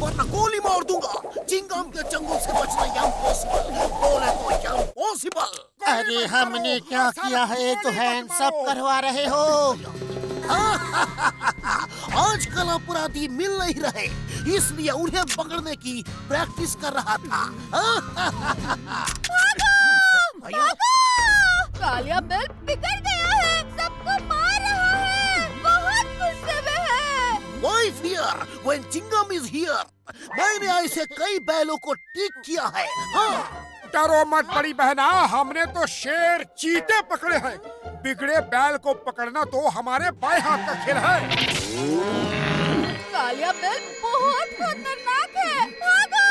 वरना गोली मार दूंगा। चिंगम के चंगुल से बचना इम्पॉसिबल, बोले तो इम्पॉसिबल। अरे हमने क्या किया है तो हैंड्स अप करवा रहे हो? आजकल अपराधी मिल नहीं रहे, इसलिए उन्हें पकड़ने की प्रैक्टिस कर रहा था। कालिया बेल बिगड़ गया है, सबको मार रहा है, बहुत गुस्से में है। Why fear when Chingam is here? मैंने ऐसे कई बैलों को ठीक किया है। हाँ। डरो मत बड़ी बहना, हमने तो शेर चीते पकड़े हैं। बिगड़े बैल को पकड़ना तो हमारे बाएं हाथ का खेल है। कालिया बेल बहुत खतरनाक है, भागो!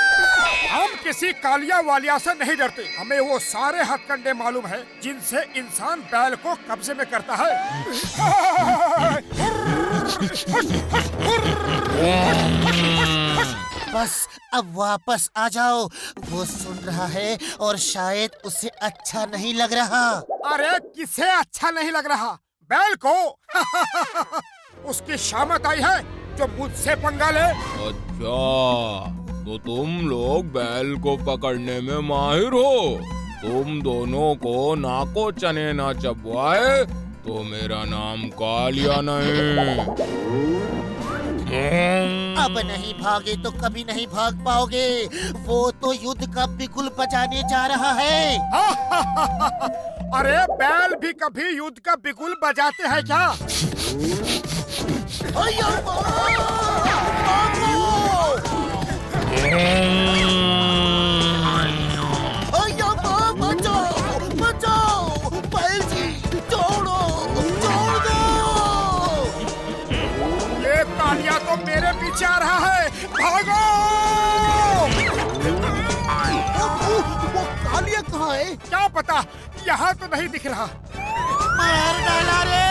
हम किसी कालिया वालिया से नहीं डरते, हमें वो सारे हथकंडे मालूम है जिनसे इंसान बैल को कब्जे में करता है। बस अब वापस आ जाओ, वो सुन रहा है और शायद उसे अच्छा नहीं लग रहा। अरे किसे अच्छा नहीं लग रहा? बैल को। उसकी शामत आई है जो मुझसे पंगा ले। अच्छा, तो तुम लोग बैल को पकड़ने में माहिर हो। तुम दोनों को नाको चने ना चबवाए तो मेरा नाम कालिया नहीं। अब नहीं भागे तो कभी नहीं भाग पाओगे। वो तो युद्ध का बिगुल बजाने जा रहा है। अरे बैल भी कभी युद्ध का बिगुल बजाते हैं क्या? कालिया तो मेरे पीछे आ रहा है, भागो! वो कालिया कहाँ है? क्या पता, यहाँ तो नहीं दिख रहा। मार डाला रे!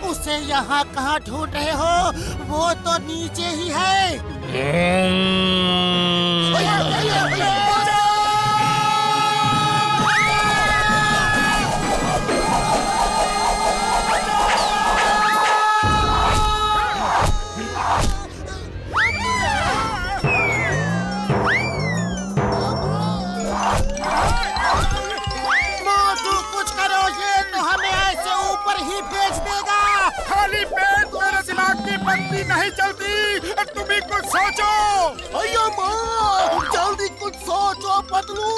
उसे यहाँ कहाँ ढूंढ रहे हो? वो तो नीचे ही है। बंदी नहीं चलती, तुम ही कुछ सोचो। अयो माँ, जल्दी कुछ सोचो पतलू।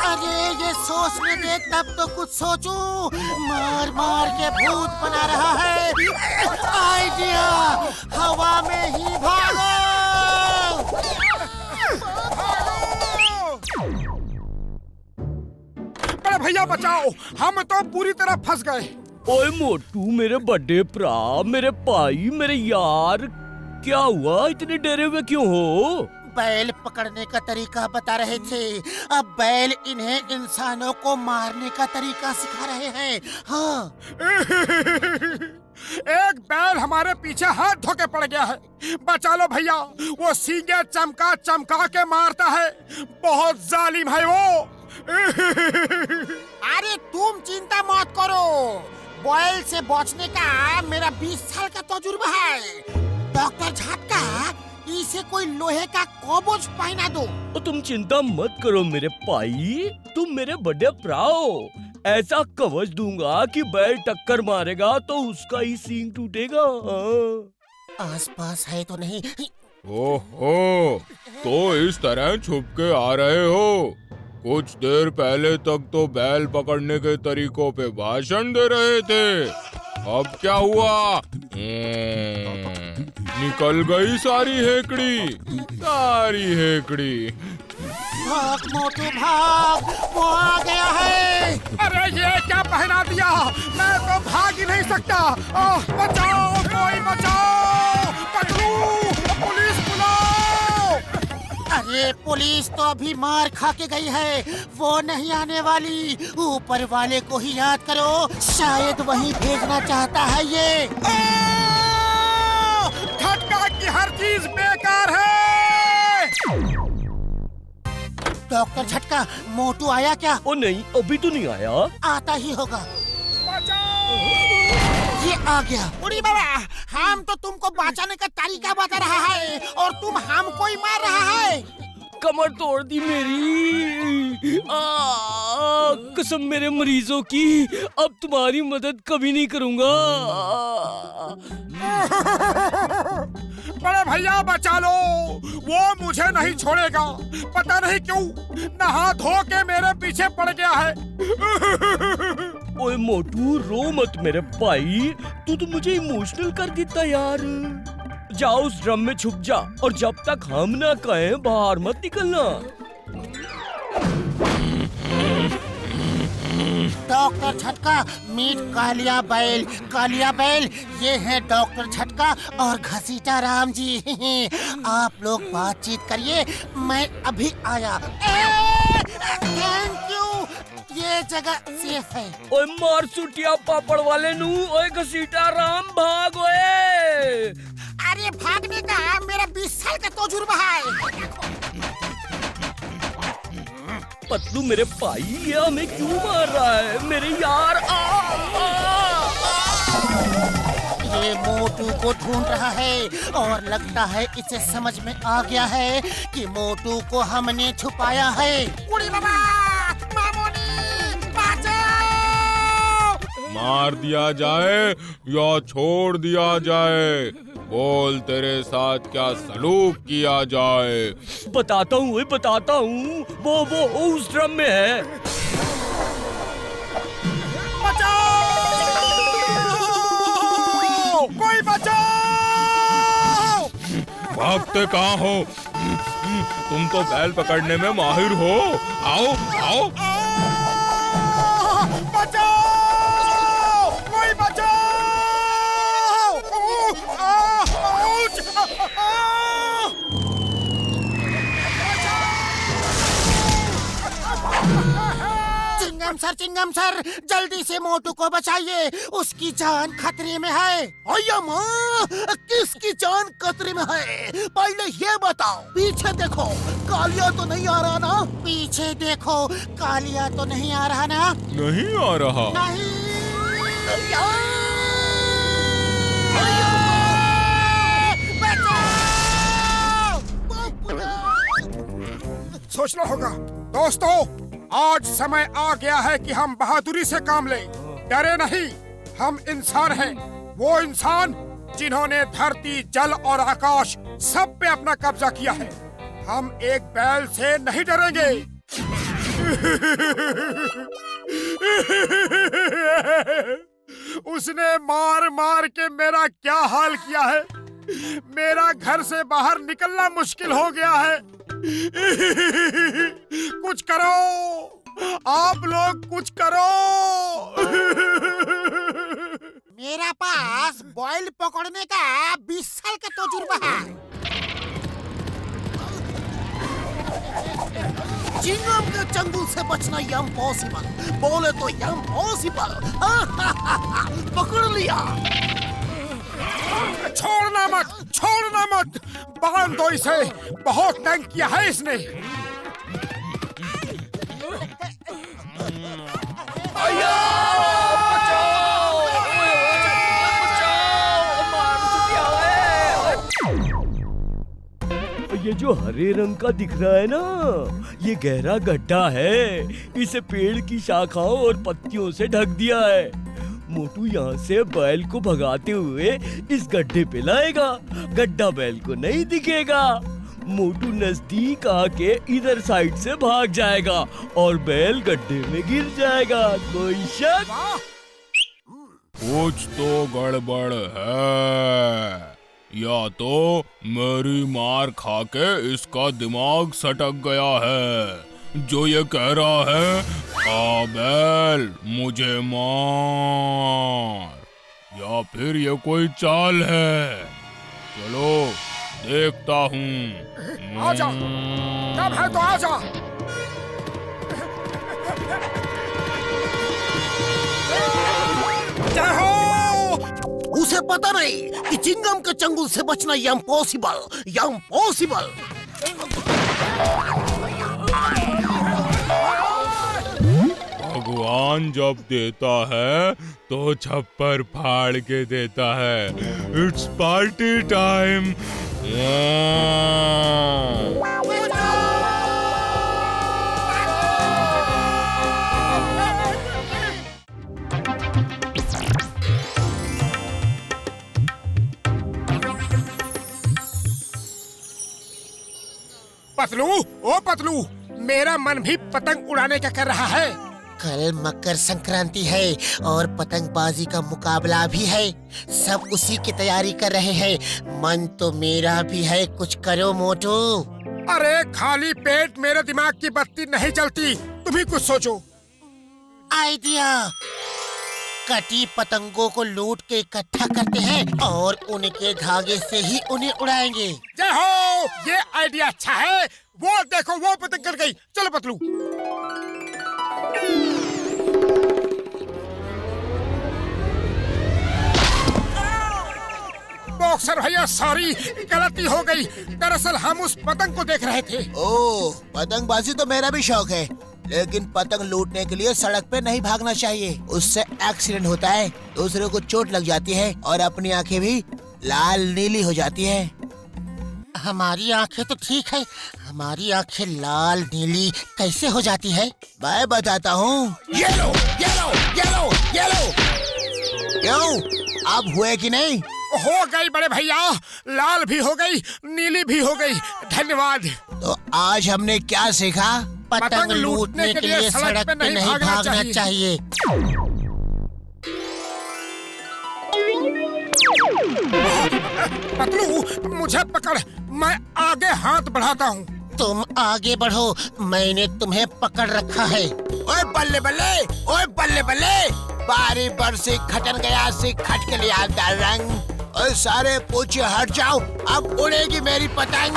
अरे ये सोचने दे तब तो कुछ सोचूं। मार मार के भूत बना रहा है। आइडिया, हवा में ही भागो। बड़े भैया बचाओ, हम तो पूरी तरह फंस गए। ओए मोटू, मेरे बड़े भरा, मेरे भाई, मेरे यार, क्या हुआ? इतने डरे हुए क्यों हो? बैल पकड़ने का तरीका बता रहे थे, अब बैल इन्हें इंसानों को मारने का तरीका सिखा रहे हैं। हाँ। एक बैल हमारे पीछे हाथ धोके पड़ गया है, बचा लो भैया। वो सींगे चमका चमका के मारता है, बहुत जालिम है वो। अरे तुम चिंता मत करो, बैल से बचने का मेरा 20 साल का तजुर्बा है। डॉक्टर झटका, इसे कोई लोहे का कवच पहना दो। तो तुम चिंता मत करो मेरे भाई, तुम मेरे बड़े भ्राओ। ऐसा कवच दूंगा कि बैल टक्कर मारेगा तो उसका ही सींग टूटेगा। आसपास है तो नहीं? ओहो, तो इस तरह छुप के आ रहे हो? कुछ देर पहले तक तो बैल पकड़ने के तरीकों पे भाषण दे रहे थे, अब क्या हुआ? निकल गई सारी हेकड़ी। भाग मोटू भाग, वो आ गया है। अरे ये क्या पहना दिया, मैं तो भाग ही नहीं सकता। बचाओ, कोई बचाओ, पकड़ो, पुलिस बुलाओ। अरे पुलिस तो अभी मार खा के गई है, वो नहीं आने वाली। ऊपर वाले को ही याद करो, शायद वही भेजना चाहता है ये। झटका की हर चीज डॉक्टर झटका, मोटू आया क्या? ओ नहीं, अभी तो नहीं आया। आता ही होगा। ये आ गया। उड़ी बाबा, हम तो तुमको बचाने का तरीका बता रहा है और तुम हमको ही मार रहा है। कमर तोड़ दी मेरी। कसम मेरे मरीजों की, अब तुम्हारी मदद कभी नहीं करूंगा। बड़े भैया बचा लो, वो मुझे नहीं छोड़ेगा। पता नहीं क्यों नहा धो के मेरे पीछे पड़ गया है। ओए मोटू, रो मत मेरे भाई, तू तो मुझे इमोशनल कर देता यार। जाओ उस ड्रम में छुप जा और जब तक हम ना कहें बाहर मत निकलना। डॉक्टर झटका, मीट कालिया बैल। कालिया बैल, ये है डॉक्टर झटका और घसीटा राम जी। आप लोग बातचीत करिए, मैं अभी आया। थैंक यू, ये जगह सेफ है। ओए मार सुटिया पापड़ वाले नू, ओए घसीटा राम भाग ओए। अरे भागने का मेरा 20 साल का तजुर्बा है। पतलू मेरे भाई, ये हमें क्यों मार रहा है मेरे यार? ये मोटू को ढूंढ रहा है और लगता है इसे समझ में आ गया है कि मोटू को हमने छुपाया है। उड़ी बाबा, मामोनी, बचाओ! मार दिया जाए या छोड़ दिया जाए? बोल, तेरे साथ क्या सलूक किया जाए? बताता हूँ, बताता हूँ। वो उस ड्रम में है। बचाओ! कोई बचाओ! भागते कहाँ हो? तुम तो बैल पकड़ने में माहिर हो। आओ आओ। बचाओ! कोई बचाओ! चिंगम सर, जल्दी से मोटू को बचाइए, उसकी जान खतरे में है। अय्या माँ, किसकी जान खतरे में है? पहले ये बताओ। पीछे देखो, कालिया तो नहीं आ रहा ना? पीछे देखो, कालिया तो नहीं आ रहा ना? नहीं आ रहा। नहीं। सोचना होगा दोस्तों, आज समय आ गया है कि हम बहादुरी से काम लें। डरे नहीं, हम इंसान हैं। वो इंसान जिन्होंने धरती, जल और आकाश सब पे अपना कब्जा किया है। हम एक बैल से नहीं डरेंगे। उसने मार मार के मेरा क्या हाल किया है। मेरा घर से बाहर निकलना मुश्किल हो गया है। कुछ करो, आप लोग कुछ करो। मेरा पास बॉयल पकड़ने का 20 साल का तजुर्बा है। चिंगम के चंगुल से बचना इम्पॉसिबल। बोले तो इम्पॉसिबल। पकड़ लिया। छोड़ना मत, बांध दो इसे। बहुत तंग किया है इसने। ये जो हरे रंग का दिख रहा है ना, ये गहरा गड्ढा है। इसे पेड़ की शाखाओं और पत्तियों से ढक दिया है। मोटू यहाँ से बैल को भगाते हुए इस गड्ढे पे लाएगा। गड्ढा बैल को नहीं दिखेगा। मोटू नजदीक आके इधर साइड से भाग जाएगा और बैल गड्ढे में गिर जाएगा। कोई शक? कुछ तो गड़बड़ है, या तो मेरी मार खा के इसका दिमाग सटक गया है जो ये कह रहा है आ बैल मुझे मार, या फिर ये कोई चाल है। चलो देखता हूँ। आजा, जब है तो आजा। जय हो। उसे पता नहीं कि चिंगम के चंगुल से बचना इम्पॉसिबल। भगवान जब देता है तो छप्पर फाड़ के देता है। It's party time. पतलू, ओ पतलू, मेरा मन भी पतंग उड़ाने का कर रहा है। कल मकर संक्रांति है और पतंगबाजी का मुकाबला भी है। सब उसी की तैयारी कर रहे हैं। मन तो मेरा भी है, कुछ करो मोटू। अरे खाली पेट मेरे दिमाग की बत्ती नहीं चलती, तुम ही कुछ सोचो। आइडिया, कटी पतंगों को लूट के इकट्ठा करते हैं और उनके धागे से ही उन्हें उड़ाएंगे। जय हो, ये आइडिया अच्छा है। वो देखो, वो पतंग कर गई। चलो पतलू। बॉक्सर भैया सॉरी, गलती हो गई। दरअसल हम उस पतंग को देख रहे थे। ओह, पतंगबाजी तो मेरा भी शौक है, लेकिन पतंग लूटने के लिए सड़क पे नहीं भागना चाहिए। उससे एक्सीडेंट होता है, दूसरे को चोट लग जाती है और अपनी आंखें भी लाल नीली हो जाती है। हमारी आंखें तो ठीक है, हमारी आंखें लाल नीली कैसे हो जाती है? मैं बताता हूँ। Yellow yellow yellow yellow. क्यों, अब हुए कि नहीं? हो गई बड़े भैया, लाल भी हो गई, नीली भी हो गई। धन्यवाद। तो आज हमने क्या सीखा? पतंग लूटने के लिए सड़क पे नहीं भागना चाहिए। पतलू, मुझे पकड़, मैं आगे हाथ बढ़ाता हूँ। तुम आगे बढ़ो, मैंने तुम्हें पकड़ रखा है। ओए बल्ले बल्ले, ओए बल्ले बल्ले, बारी बरसी खटन गया से खट के लिए आता रंग। ओए सारे पूछे हट जाओ, अब उड़ेगी मेरी पतंग।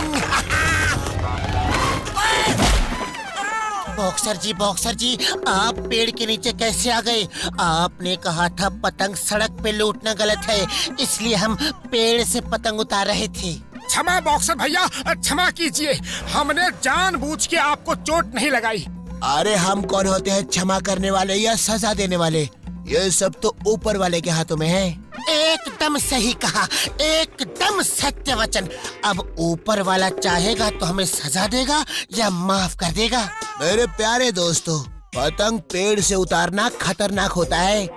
बॉक्सर जी, आप पेड़ के नीचे कैसे आ गए? आपने कहा था पतंग सड़क पे लूटना गलत है, इसलिए हम पेड़ से पतंग उतार रहे थे। क्षमा बॉक्सर भैया, क्षमा कीजिए, हमने जानबूझ के आपको चोट नहीं लगाई। अरे हम कौन होते हैं क्षमा करने वाले या सजा देने वाले? ये सब तो ऊपर वाले के हाथों में है। एकदम सही कहा, एकदम सत्य वचन। अब ऊपर वाला चाहेगा तो हमें सजा देगा या माफ कर देगा। मेरे प्यारे दोस्तों, पतंग पेड़ से उतारना खतरनाक होता है।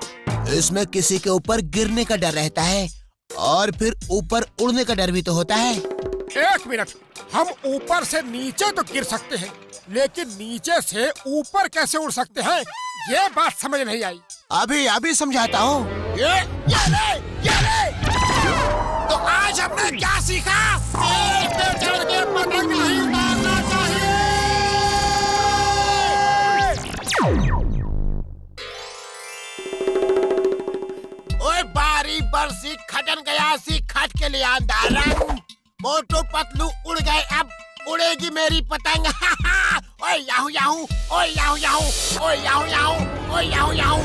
इसमें किसी के ऊपर गिरने का डर रहता है और फिर ऊपर उड़ने का डर भी तो होता है। एक मिनट, हम ऊपर से नीचे तो गिर सकते हैं, लेकिन नीचे से ऊपर कैसे उड़ सकते हैं? ये बात समझ नहीं आई। अभी समझाता हूँ। ये ले। तो आज हमने क्या सीखा? पेड़ पे चढ़ के पतंग नहीं उतारना चाहिए। ओए बारी बरसी खटन गया सी खट के लिए अंधारा। मोटू पतलू उड़ गए, अब उड़ेगी मेरी पतंग। ओए याहू याहू, ओए याहू याहू, ओए याहू याहू, ओए याहू याहू।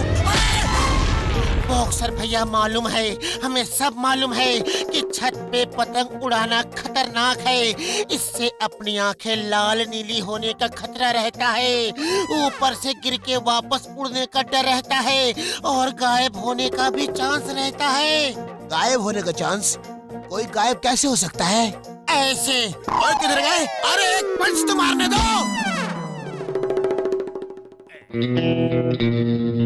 बॉक्सर भैया, मालूम है, हमें सब मालूम है कि छत पे पतंग उड़ाना खतरनाक है। इससे अपनी आंखें लाल नीली होने का खतरा रहता है, ऊपर से गिर के वापस उड़ने का डर रहता है और गायब होने का भी चांस रहता है। गायब होने का चांस? कोई गायब कैसे हो सकता है? ऐसे। और किधर गए? अरे एक पंच तो मारने दो।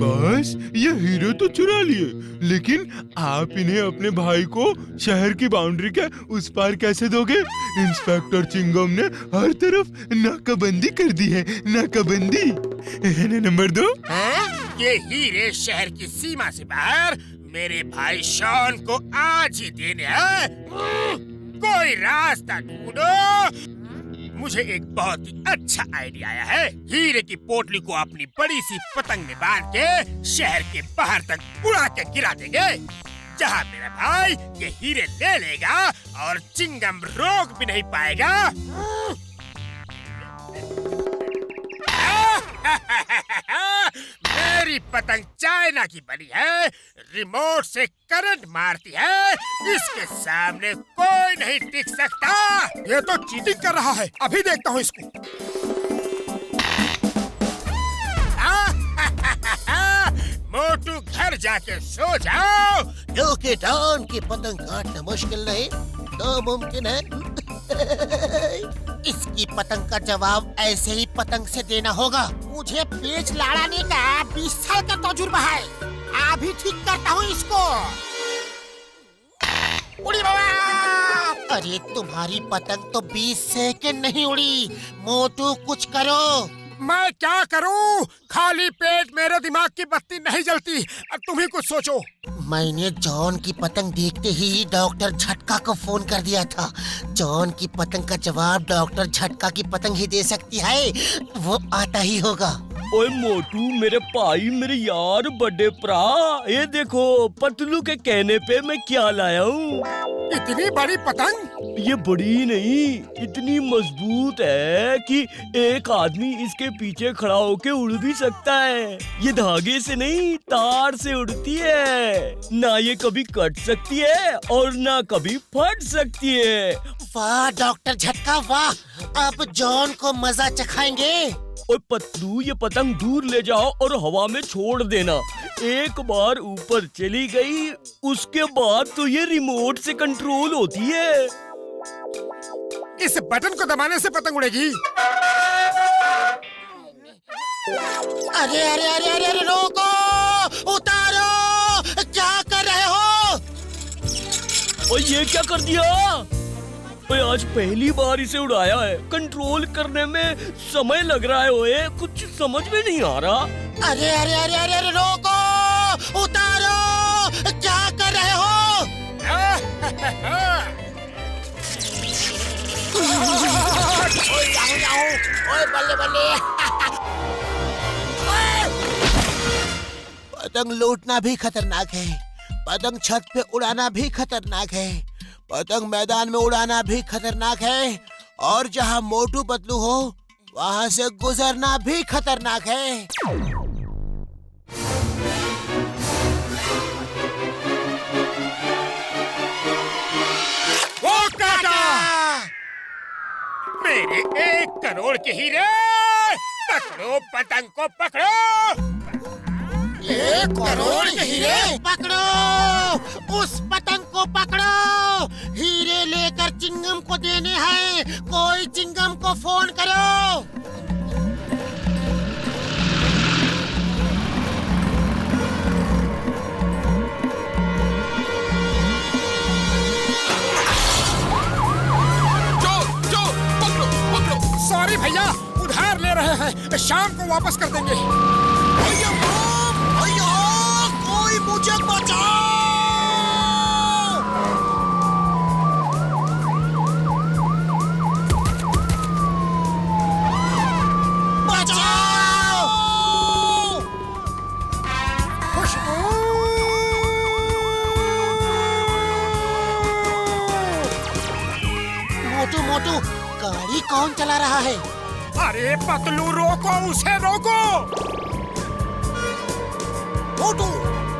बस ये हीरो तो चुरा लिए, लेकिन आप इन्हें अपने भाई को शहर की बाउंड्री के उस पार कैसे दोगे? इंस्पेक्टर चिंगम ने हर तरफ नाकाबंदी कर दी है, नाकाबंदी। नंबर 2, ये हीरे शहर की सीमा से बाहर मेरे भाई शॉन को आज ही देने हैं। कोई रास्ता ढूंढो। मुझे एक बहुत ही अच्छा आइडिया आया है। हीरे की पोटली को अपनी बड़ी सी पतंग में बांध के शहर के बाहर तक उड़ा के गिरा देंगे, जहाँ मेरा भाई ये हीरे ले लेगा और चिंगम रोक भी नहीं पाएगा। मेरी पतंग चाइना की बनी है, रिमोट से करंट मारती है, इसके सामने कोई नहीं टिक सकता। ये तो चीटिंग कर रहा है, अभी देखता हूँ इसको। जाके सो जाओ। क्योंकि डॉन की पतंग काटना मुश्किल नहीं, नामुमकिन है। इसकी पतंग का जवाब ऐसे ही पतंग से देना होगा। मुझे पेच लड़ाने का 20 साल का तजुर्बा है। अभी ठीक करता हूँ इसको। उड़ी बाबा! अरे तुम्हारी पतंग तो 20 सेकंड नहीं उड़ी। मोटू कुछ करो। मैं क्या करूं? खाली पेट मेरे दिमाग की बत्ती नहीं जलती। अब तुम ही कुछ सोचो। मैंने जॉन की पतंग देखते ही डॉक्टर झटका को फोन कर दिया था। जॉन की पतंग का जवाब डॉक्टर झटका की पतंग ही दे सकती है। वो आता ही होगा। ओए मोटू, मेरे भाई, मेरे यार, बड़े भरा, ये देखो पतलू के कहने पे मैं क्या लाया हूँ। इतनी बड़ी पतंग? ये बड़ी नहीं, इतनी मजबूत है कि एक आदमी इसके पीछे खड़ा होके उड़ भी सकता है। ये धागे से नहीं, तार से उड़ती है। ना ये कभी कट सकती है और ना कभी फट सकती है। वाह डॉक्टर झटका वाह! अब जॉन को मजा चखाएंगे। और पतलू, ये पतंग दूर ले जाओ और हवा में छोड़ देना। एक बार ऊपर चली गई, उसके बाद तो ये रिमोट से कंट्रोल होती है। इस बटन को दबाने से पतंग उड़ेगी। अरे अरे अरे अरे अरे रोको! उतारो! क्या कर रहे हो? और ये क्या कर दिया? मैं आज पहली बार इसे उड़ाया है। कंट्रोल करने में समय लग रहा है। ओए, कुछ समझ में नहीं आ रहा। अरे अरे अरे अरे अरे रोको! उतारो! क्या कर रहे हो? ओए याहू याहू! ओए बल्ले बल्ले! पतंग लूटना भी खतरनाक है। पतंग छत पे उड़ाना भी खतरनाक है। पतंग मैदान में उड़ाना भी खतरनाक है। और जहाँ मोटू पतलू हो, वहाँ से गुजरना भी खतरनाक है। वो काटा! मेरे 1 करोड़ के हीरे! पकड़ो पतंग को, पकड़ो! 1 करोड़ के हीरे पकड़ो! उस पतंग को पकड़ो! हीरे लेकर चिंगम को देने हैं। कोई चिंगम को फोन करो। सॉरी भैया, उधार ले रहे हैं, शाम को वापस कर देंगे। भैया कोई मुझे बचाओ! बचाओ! मोटू मोटू, गाड़ी कौन चला रहा है? अरे पतलू, रोको उसे, रोको! मोटू,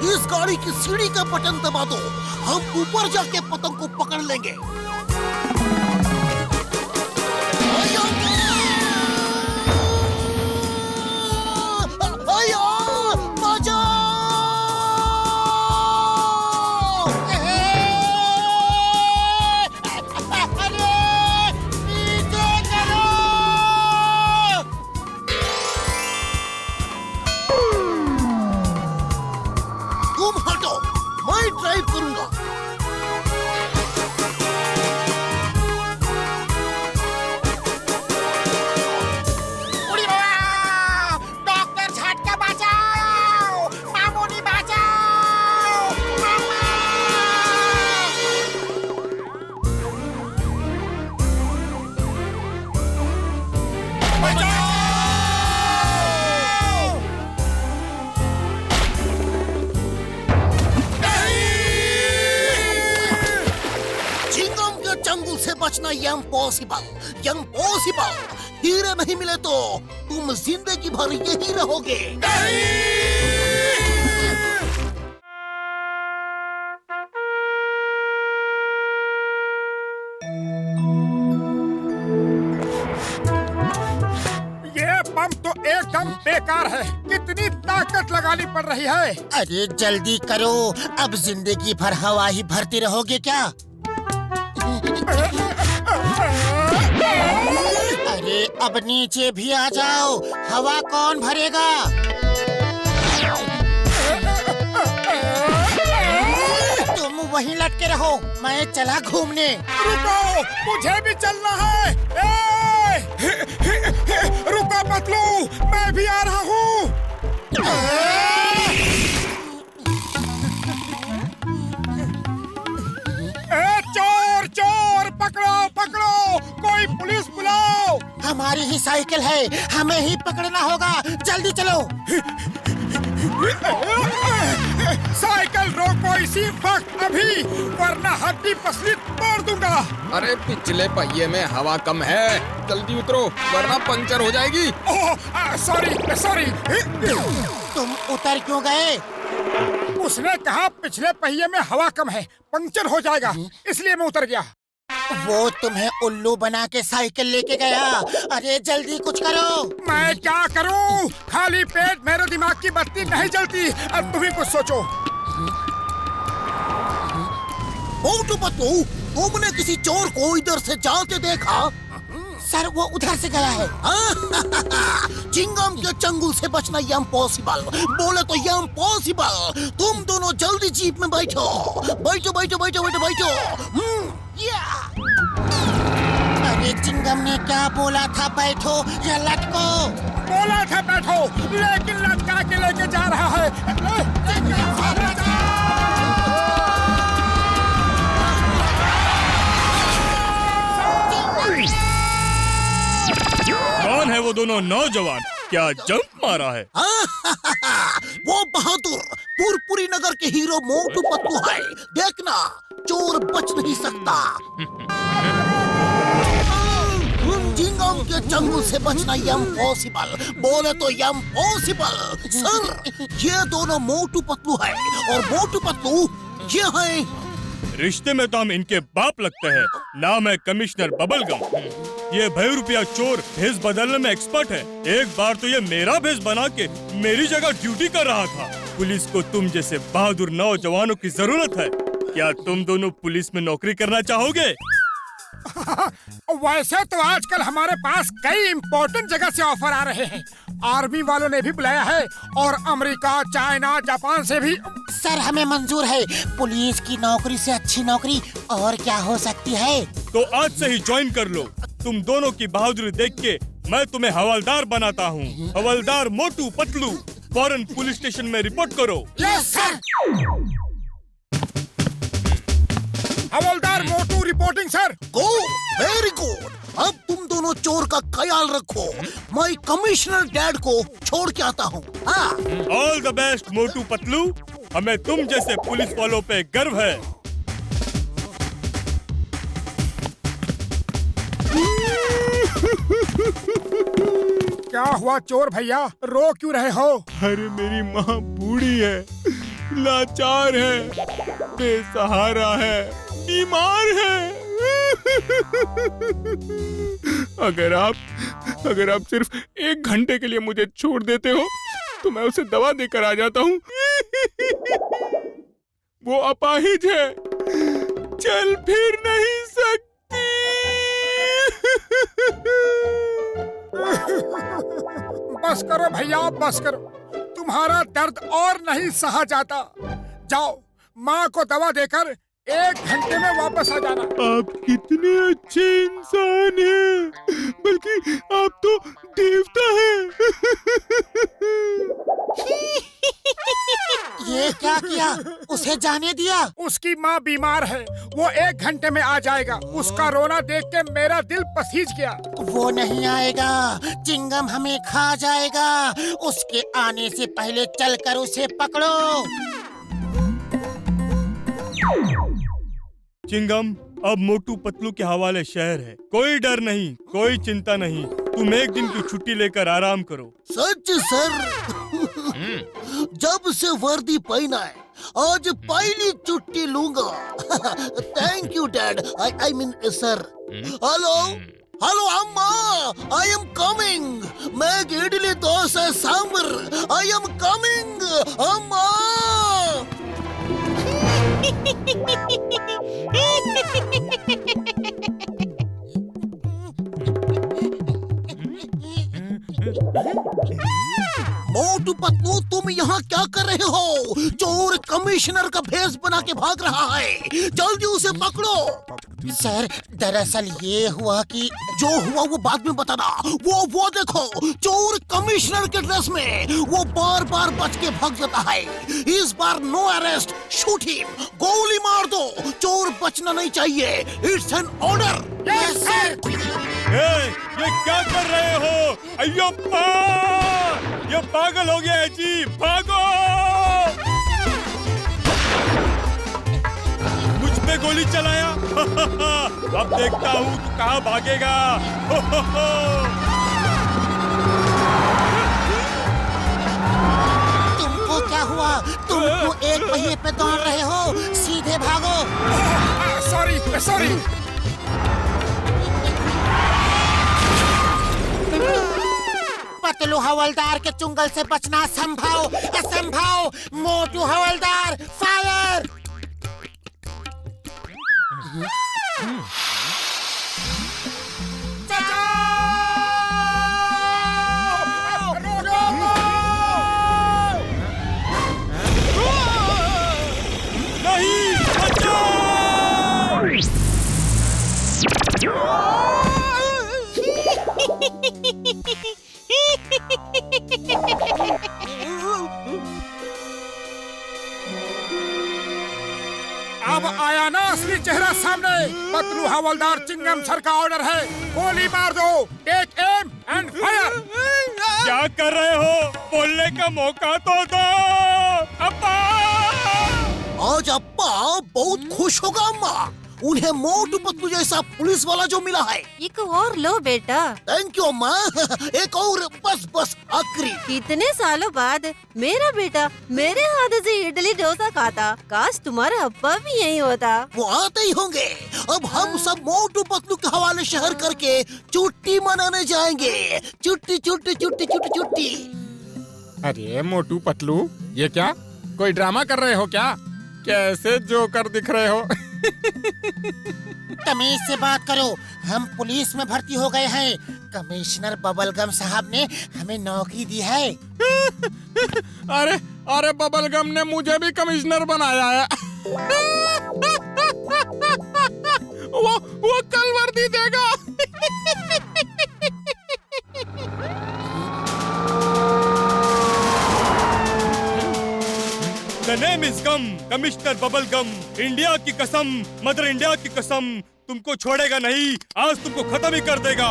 इस गाड़ी की सीढ़ी का बटन दबा दो। हम ऊपर जाके पतंग को पकड़ लेंगे। तुम हटो, मैं ड्राइव करूंगा। उड़ी बाबा! डॉक्टर झटका बचाओ! मामूनी बचाओ! मामा! चिंगम के चंगुल से बचना इम्पॉसिबल। हीरे नहीं मिले तो तुम जिंदगी भर यही रहोगे। ये पंप तो एकदम बेकार है। कितनी ताकत लगानी पड़ रही है। अरे जल्दी करो, अब जिंदगी भर हवा ही भरती रहोगे क्या? अरे अब नीचे भी आ जाओ, हवा कौन भरेगा? तुम वहीं लटके रहो, मैं चला घूमने। रुको, मुझे भी चलना है। रुको पतलू, मैं भी आ रहा हूँ। चोर चोर, पकड़ो पकड़ो, कोई पुलिस बुलाओ। हमारी ही साइकिल है, हमें ही पकड़ना होगा, जल्दी चलो। साइकिल रोको इसी वक्त अभी, वरना हड्डी पसली तोड़ दूंगा। अरे पिछले पहिए में हवा कम है, जल्दी उतरो वरना पंचर हो जाएगी। Sorry sorry. तुम उतर क्यों गए? उसने कहा पिछले पहिए में हवा कम है, पंचर हो जाएगा, इसलिए मैं उतर गया। वो तुम्हें उल्लू बना के साइकिल लेके गया। अरे जल्दी कुछ करो। मैं क्या करूं? खाली पेट मेरे दिमाग की बत्ती नहीं जलती। अब तुम ही कुछ सोचो। मोटू पतलू, तुमने किसी चोर को इधर से जाते देखा? सर वो उधर से गया है। चिंगम के चंगुल से बचना इम्पॉसिबल, बोले तो इम्पॉसिबल। तुम दोनों जल्दी जीप में बैठो, बैठो बैठो बैठो बैठो बैठो। अरे चिंगम ने क्या बोला था, बैठो या लटको? बोला था बैठो, लेकिन लटका के लेके जा रहा है। कौन है वो दोनों नौजवान? क्या जंप मारा है? वो बहादुर पुरपुरी नगर के हीरो मोटू पतलू है। देखना, चोर बच नहीं सकता। चिंगम के चंगुल से बचना इम्पॉसिबल, बोले तो इम्पॉसिबल। सर, ये दोनों मोटू पतलू है और मोटू पतलू ये है। रिश्ते में तो हम इनके बाप लगते हैं। नाम है कमिश्नर बबलगम। ये बहुरूपिया चोर भेष बदलने में एक्सपर्ट है। एक बार तो ये मेरा भेष बना के मेरी जगह ड्यूटी कर रहा था। पुलिस को तुम जैसे बहादुर नौजवानों की जरूरत है। क्या तुम दोनों पुलिस में नौकरी करना चाहोगे? वैसे तो आजकल हमारे पास कई इम्पोर्टेंट जगह से ऑफर आ रहे हैं। आर्मी वालों ने भी बुलाया है और अमेरिका, चाइना, जापान से भी। सर हमें मंजूर है। पुलिस की नौकरी से अच्छी नौकरी और क्या हो सकती है? तो आज से ही ज्वाइन कर लो। तुम दोनों की बहादुरी देख के मैं तुम्हें हवलदार बनाता हूँ। हवलदार मोटू पतलू, फौरन पुलिस स्टेशन में रिपोर्ट करो। Yes sir. हवलदार Motu reporting sir. Good, very good. अब तुम दोनों चोर का ख्याल रखो, मैं कमिश्नर डैड को छोड़ के आता हूँ। हाँ। All the best Motu Patlu, हमें तुम जैसे पुलिस वालों पे गर्व है। क्या हुआ चोर भैया, रो क्यों रहे हो? अरे मेरी माँ बूढ़ी है, लाचार है, बेसहारा है, बीमार है। अगर आप सिर्फ 1 घंटे के लिए मुझे छोड़ देते हो तो मैं उसे दवा देकर आ जाता हूँ। वो अपाहिज है, चल फिर नहीं सकती। बस करो भैया, बस करो। तुम्हारा दर्द और नहीं सहा जाता। जाओ, माँ को दवा देकर 1 घंटे में वापस आ जाना। आप कितने अच्छे इंसान हैं, बल्कि आप तो देवता हैं। ये क्या किया? उसे जाने दिया? उसकी माँ बीमार है, वो 1 घंटे में आ जाएगा। उसका रोना देख के मेरा दिल पसीज गया। वो नहीं आएगा, चिंगम हमें खा जाएगा। उसके आने से पहले चलकर उसे पकड़ो। चिंगम, अब मोटू पतलू के हवाले शहर है। कोई डर नहीं, कोई चिंता नहीं। तुम 1 दिन की छुट्टी लेकर आराम करो। सच सर, जब से वर्दी पहना है आज पहली छुट्टी लूंगा। Thank you dad, I mean sir. Hello, hello amma, I am coming. मैं idli dosa sambar, I am coming amma. Motu Patlu, तुम यहाँ क्या कर रहे हो? चोर कमिश्नर का भेष बना के भाग रहा है, जल्दी उसे पकड़ो। सर, दरअसल ये हुआ कि जो हुआ वो बाद में बताना। वो देखो, चोर कमिश्नर के ड्रेस में, वो बार बार बच के भाग जाता है। इस बार नो अरेस्ट, शूट हिम, गोली मार दो, चोर बचना नहीं चाहिए। It's an order. Yes sir. ये क्या कर रहे हो? अय्योप्पा! ये पागल हो गया है जी, भागो! मुझ पे गोली चलाया। अब देखता हूँ तू कहाँ भागेगा। तुमको क्या हुआ? तुम क्यों एक पहिए पे दौड़ रहे हो? सीधे भागो। सॉरी। पतलू हवलदार के चुंगल से बचना असंभव। मोटू हवलदार, फायर! अब आया ना असली चेहरा सामने। पतलू हवलदार चिंगम सर का ऑर्डर है, गोली मार दो। Take M and fire. क्या कर रहे हो? बोलने का मौका तो दो। अब्बा! आज अब्बा बहुत खुश होगा अम्मा। उन्हें मोटू पतलू जैसा पुलिस वाला जो मिला है। एक और लो बेटा। थैंक यू अम्मा। एक और, बस आखिरी। कितने सालों बाद मेरा बेटा मेरे हाथ से इडली डोसा खाता। काश तुम्हारा अब्बा भी यही होता। वो आते ही होंगे। अब हम सब मोटू पतलू के हवाले शहर करके छुट्टी मनाने जाएंगे। छुट्टी। अरे मोटू पतलू, ये क्या कोई ड्रामा कर रहे हो क्या? कैसे जोकर दिख रहे हो? तमीज से बात करो, हम पुलिस में भर्ती हो गए हैं। कमिश्नर बबलगम साहब ने हमें नौकरी दी है। अरे बबलगम ने मुझे भी कमिश्नर बनाया है। वो कल वर्दी देगा। The name is Gum, commissioner bubble gum. India की कसम, मदर इंडिया की कसम, तुमको छोड़ेगा नहीं, आज तुमको खत्म ही कर देगा।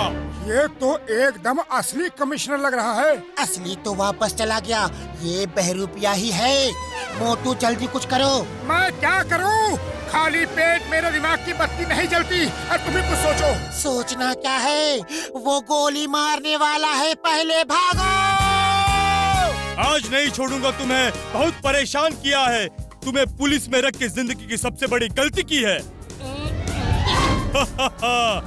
ये तो एकदम असली कमिश्नर लग रहा है। असली तो वापस चला गया, ये बहरूपिया ही है। मोटू जल्दी कुछ करो। मैं क्या करूं? खाली पेट मेरे दिमाग की बत्ती नहीं जलती। और तुम भी कुछ सोचो। सोचना क्या है? वो गोली मारने वाला है, पहले भागो। आज नहीं छोड़ूंगा तुम्हें, बहुत परेशान किया है। तुम्हें पुलिस में रख के जिंदगी की सबसे बड़ी गलती की है।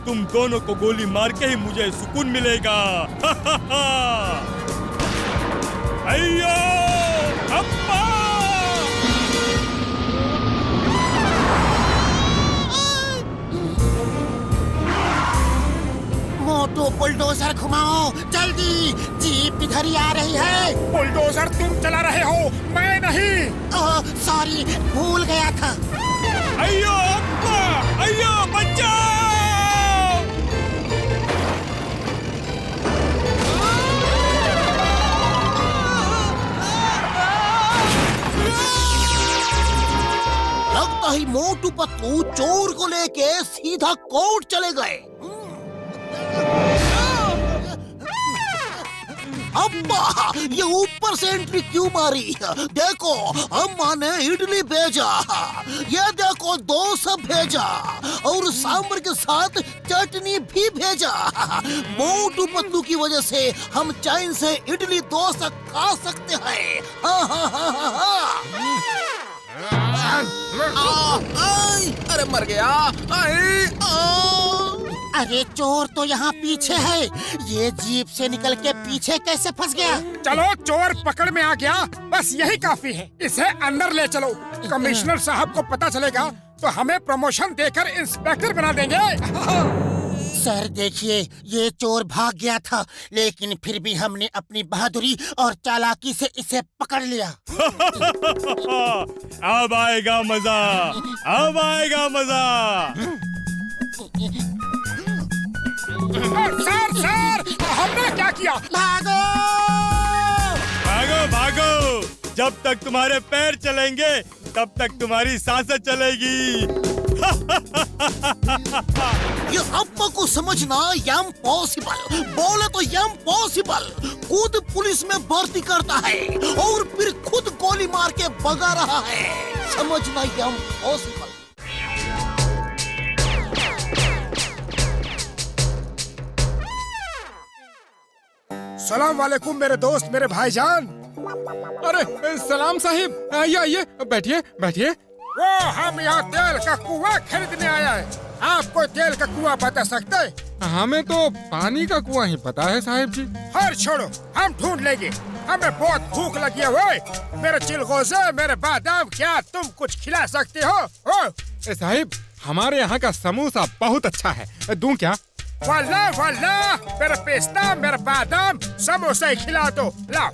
तुम दोनों को गोली मार के ही मुझे सुकून मिलेगा। अय्यो! अब्बा! मोटू बुलडोजर घुमाओ जल्दी, जीप इधर ही आ रही है। बुलडोजर तुम चला रहे हो, मैं नहीं। सॉरी, भूल गया था। अय्यो अब्बा! अय्यो बचाओ! लगता ही मोटू पतलू चोर को लेके सीधा कोर्ट चले गए। अम्मा, ये ऊपर से एंट्री क्यों मारी? देखो, अम्मा ने इडली भेजा, ये देखो डोसा भेजा, और सांबर के साथ चटनी भी भेजा। मोटू पतलू की वजह से हम चैन से इडली डोसा खा सकते हैं। अरे मर गया। अरे चोर तो यहाँ पीछे है, ये जीप से निकल के पीछे कैसे फंस गया? चलो चोर पकड़ में आ गया, बस यही काफी है। इसे अंदर ले चलो। कमिश्नर साहब को पता चलेगा तो हमें प्रमोशन देकर इंस्पेक्टर बना देंगे। सर देखिए, ये चोर भाग गया था, लेकिन फिर भी हमने अपनी बहादुरी और चालाकी से इसे पकड़ लिया। अब आएगा मजा, अब आएगा मजा। सर हमने क्या किया? भागो! भागो भागो, जब तक तुम्हारे पैर चलेंगे तब तक तुम्हारी सांसें चलेगी। ये अप्पा को समझना इम्पॉसिबल, बोले तो इम्पॉसिबल। खुद पुलिस में भर्ती करता है और फिर खुद गोली मार के भगा रहा है, समझना इम्पॉसिबल। सलाम वालेकुम मेरे दोस्त, मेरे भाईजान। अरे सलाम साहिब, आइए आइए, बैठिए बैठिए। वो हम यहाँ तेल का कुआं खरीदने आया है। आप कोई तेल का कुआं बता सकते हैं? हमें तो पानी का कुआं ही पता है साहिब जी। हर छोड़ो, हम ढूंढ लेंगे। हमें बहुत भूख लगी है। वो मेरे चिलगोज़े, मेरे बादाम, क्या तुम कुछ खिला सकते हो? साहिब, हमारे यहाँ का समोसा बहुत अच्छा है, दूं क्या? वाला वाला, मेरा पिस्ता, मेरा बादाम, समोसा ही खिला दो। लाओ।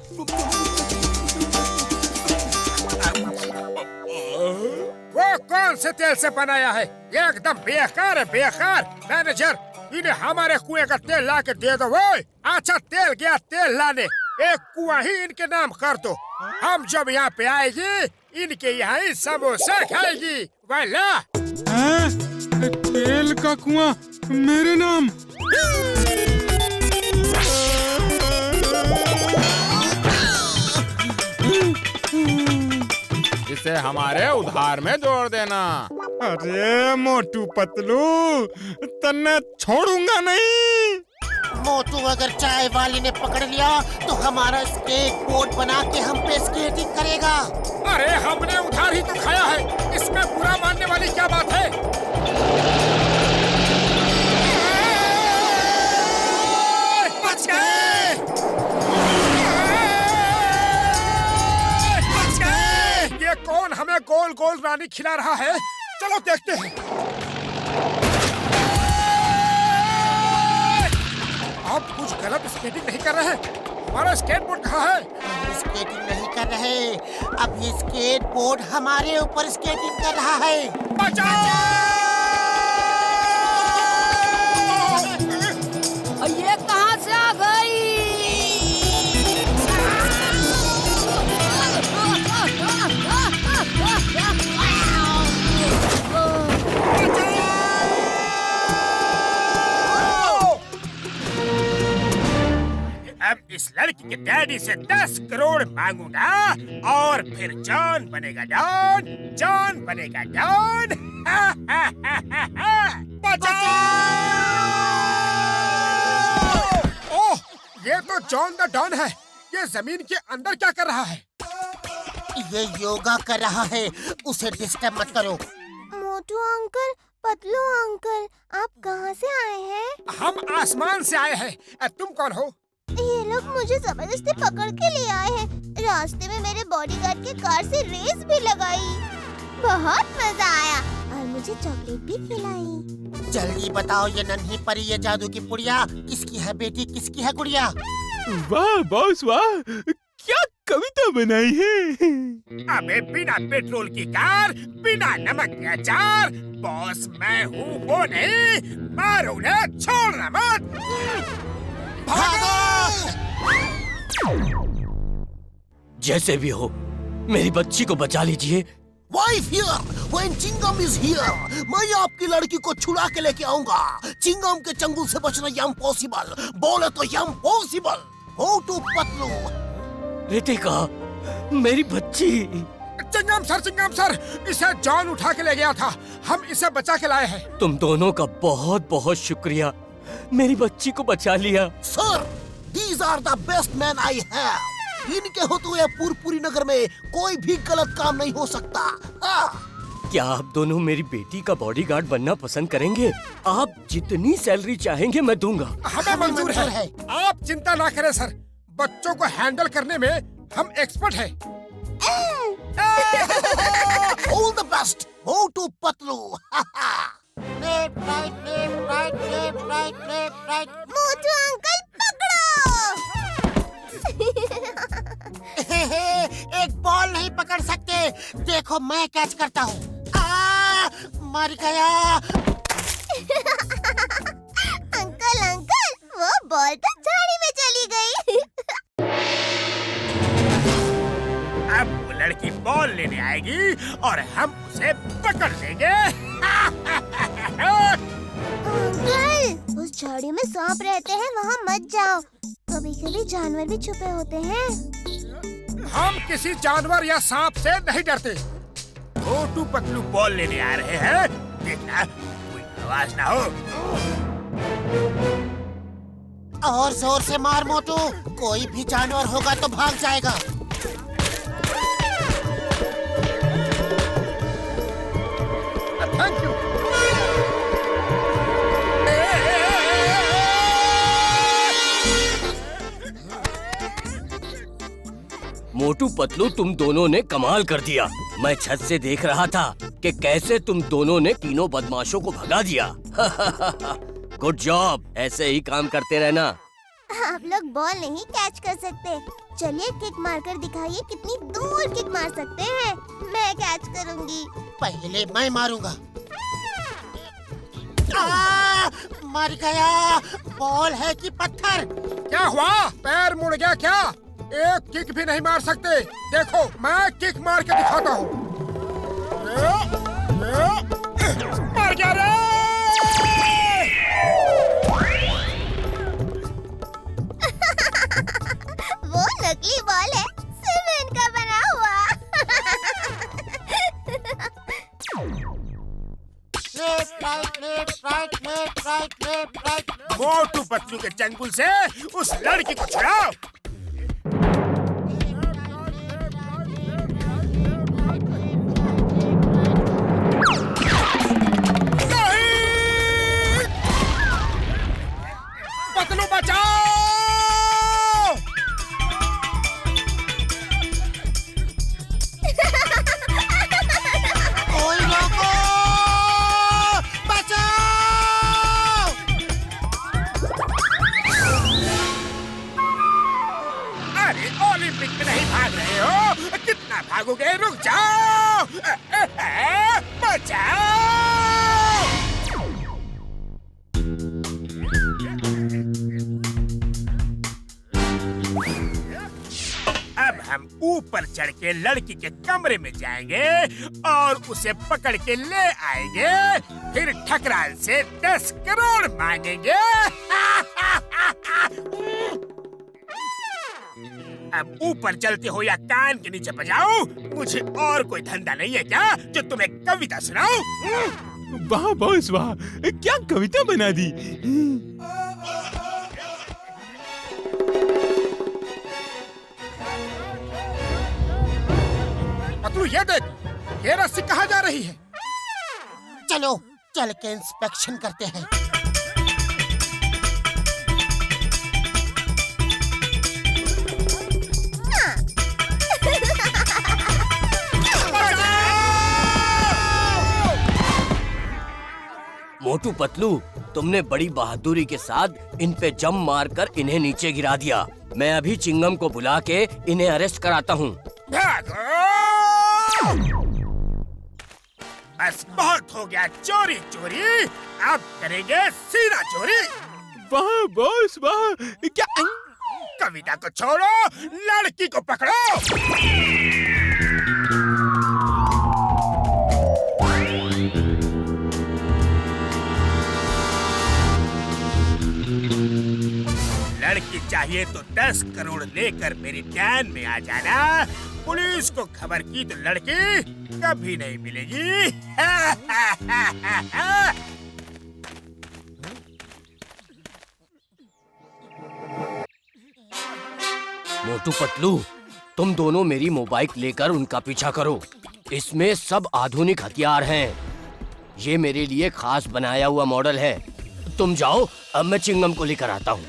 वो कौन से तेल से बनाया है? ये एकदम बेकार है, बेकार। मैनेजर, इन्हें हमारे कुएं का तेल ला के दे दो। वो अच्छा तेल गया तेल लाने, एक कुआं ही इनके नाम कर दो। हम जब यहाँ पे आएगी, इनके यहाँ ही समोसा खाएगी। वाला। तेल का कुआं मेरे नाम? इसे हमारे उधार में जोड़ देना। अरे मोटू पतलू, तन्ने छोड़ूंगा नहीं। मोटू, अगर चाय वाली ने पकड़ लिया तो हमारा स्केट बोर्ड बना के हम पे स्केटिंग करेगा। अरे हमने उधार ही तो खाया है, इसमें बुरा मानने वाली क्या बात है? बच गए! बच गए! ये कौन हमें गोल गोल रानी खिला रहा है? चलो देखते हैं। आप कुछ गलत स्केटिंग नहीं कर रहे हैं? हमारा स्केट बोर्ड कहाँ है? स्केटिंग नहीं कर रहे, अब ये स्केट बोर्ड हमारे ऊपर स्केटिंग कर रहा है। बचाओ! ये कहाँ से आ गई? अब इस लड़की के डैडी से 10 करोड़ मांगूंगा और फिर जॉन बनेगा डॉन, जॉन बनेगा डॉन। बचाओ! ओह, ये तो जॉन द डॉन है। ये जमीन के अंदर क्या कर रहा है? ये योगा कर रहा है, उसे डिस्टर्ब मत करो। मोटू अंकल, पतलू अंकल, आप कहाँ से आए हैं? हम आसमान से आए हैं। तुम कौन हो? ये लोग मुझे जबरदस्ती पकड़ के ले आए हैं। रास्ते में मेरे बॉडीगार्ड के कार से रेस भी लगाई, बहुत मजा आया और मुझे चॉकलेट भी खिलाई। जल्दी बताओ, ये नन्ही परी, ये जादू की पुड़िया किसकी है बेटी, किसकी है गुड़िया? वाह बॉस वाह, क्या कविता बनाई है। अबे बिना पेट्रोल की कार, बिना नमक के अचार, बॉस मैं हूँ वो नहीं, मारो उन्हें, छोड़ना मत। जैसे भी हो, मेरी बच्ची को बचा लीजिए। Why fear, when Chingum is here. मैं आपकी लड़की को छुड़ा के लेके आऊंगा। चिंगम के चंगुल से बचना इम्पॉसिबल, बोले तो इम्पॉसिबल। मोटू पतलू। रितिका, मेरी बच्ची। चिंगम सर, इसे जॉन उठा के ले गया था, हम इसे बचा के लाए हैं। तुम दोनों का बहुत बहुत शुक्रिया, मेरी बच्ची को बचा लिया। Sir, these are the best men I have. इनके होते हुए पूरी नगर में कोई भी गलत काम नहीं हो सकता। क्या आप दोनों मेरी बेटी का बॉडीगार्ड बनना पसंद करेंगे? आप जितनी सैलरी चाहेंगे मैं दूंगा। हमें मंजूर है। आप चिंता ना करें सर, बच्चों को हैंडल करने में हम एक्सपर्ट हैं। All the best Motu Patlu. Left right left right left right left right. Motu uncle एक बॉल नहीं पकड़ सकते, देखो मैं कैच करता हूँ। मर गया। अंकल अंकल, वो बॉल तो झाड़ी में चली गई। अब वो लड़की बॉल लेने आएगी और हम उसे पकड़ लेंगे। अंकल, उस झाड़ी में सांप रहते हैं, वहाँ मत जाओ। कभी-कभी जानवर भी छुपे होते हैं। हम किसी जानवर या सांप से नहीं डरते। मोटू पतलू बॉल लेने आ रहे हैं, देखना कोई आवाज ना हो। और जोर से मार मोटू, कोई भी जानवर होगा तो भाग जाएगा। Thank you. मोटू पतलू, तुम दोनों ने कमाल कर दिया। मैं छत से देख रहा था कि कैसे तुम दोनों ने तीनों बदमाशों को भगा दिया। गुड जॉब, ऐसे ही काम करते रहना। आप लोग बॉल नहीं कैच कर सकते। चलिए किक मारकर दिखाइए कितनी दूर किक मार सकते हैं। मैं कैच करूंगी। पहले मैं मारूंगा। मर गया। बॉल है कि पत्थर? क्या हुआ? पैर मुड़ गया क्या? एक किक भी नहीं मार सकते? देखो मैं किक मार के दिखाता हूँ। मर गया रे! वो नकली बॉल है, सीमेंट का बना हुआ। Left right left right left right left right. Motu Patlu के चंगुल से उस लड़की को छुड़ाओ। पतलू बचाओ! कोई रोको! बचाओ! अरे ओलंपिक में नहीं भाग रहे हो? कितना भागोगे? रुक जाओ। बचाओ। अब हम ऊपर चढ़ के लड़की के कमरे में जाएंगे और उसे पकड़ के ले आएंगे, फिर ठकराल से 10 करोड़ मांगेंगे। अब ऊपर चलते हो या कान के नीचे बजाओ? मुझे और कोई धंधा नहीं है क्या जो तुम्हें कविता सुनाऊं? वाह बॉस वाह, क्या कविता बना दी। पतलू ये देख, ये रस्सी कहाँ जा रही है? चलो चल के इंस्पेक्शन करते हैं। मोटू पतलू, तुमने बड़ी बहादुरी के साथ इन पे जम मारकर इन्हें नीचे गिरा दिया। मैं अभी चिंगम को बुला के इन्हें अरेस्ट कराता हूँ। भागो! बस बहुत हो गया चोरी चोरी, अब करेंगे सीधा चोरी। वाह बॉस वाह, क्या कविता को छोड़ो, लड़की को पकड़ो। लड़की चाहिए तो 10 करोड़ लेकर मेरी ध्यान में आ जाना। पुलिस को खबर की तो लड़की कभी नहीं मिलेगी। मोटू पतलू, तुम दोनों मेरी मोबाइल लेकर उनका पीछा करो। इसमें सब आधुनिक हथियार हैं। ये मेरे लिए खास बनाया हुआ मॉडल है। तुम जाओ, अब मैं चिंगम को लेकर आता हूँ।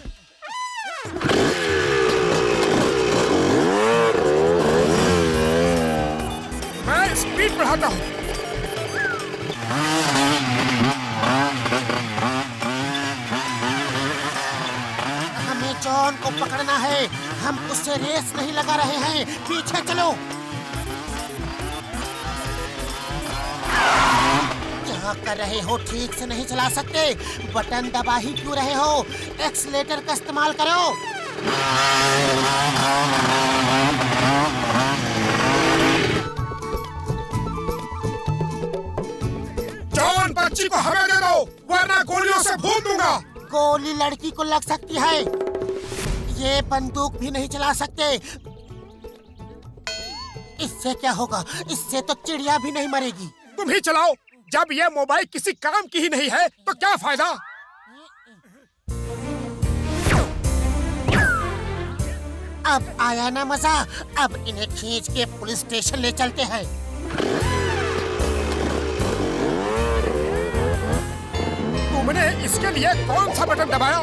मैं स्पीड बढ़ाता हूँ। हमें जॉन को पकड़ना है। हम उससे रेस नहीं लगा रहे हैं। पीछे चलो। क्या कर रहे हो? ठीक से नहीं चला सकते? बटन दबा ही क्यों रहे हो? एक्सीलेटर का इस्तेमाल करो। जॉन, बच्ची को हमें दे दो, वरना गोलियों से भून दूंगा। गोली लड़की को लग सकती है। ये बंदूक भी नहीं चला सकते। इससे क्या होगा? इससे तो चिड़िया भी नहीं मरेगी। तुम ही चलाओ। जब ये मोबाइल किसी काम की ही नहीं है तो क्या फायदा? अब आया ना मजा। अब इन्हें खींच के पुलिस स्टेशन ले चलते हैं। तुमने इसके लिए कौन सा बटन दबाया?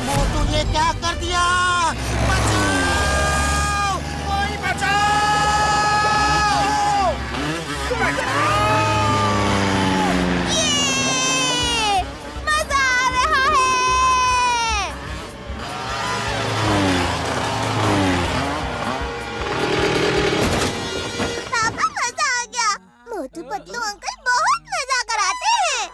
मोटू, ये क्या कर दिया? बचाओ! कोई बचाओ! ये मजा आ रहा है। पापा, मजा आ गया। मोटू पतलू अंकल बहुत मजा कराते हैं।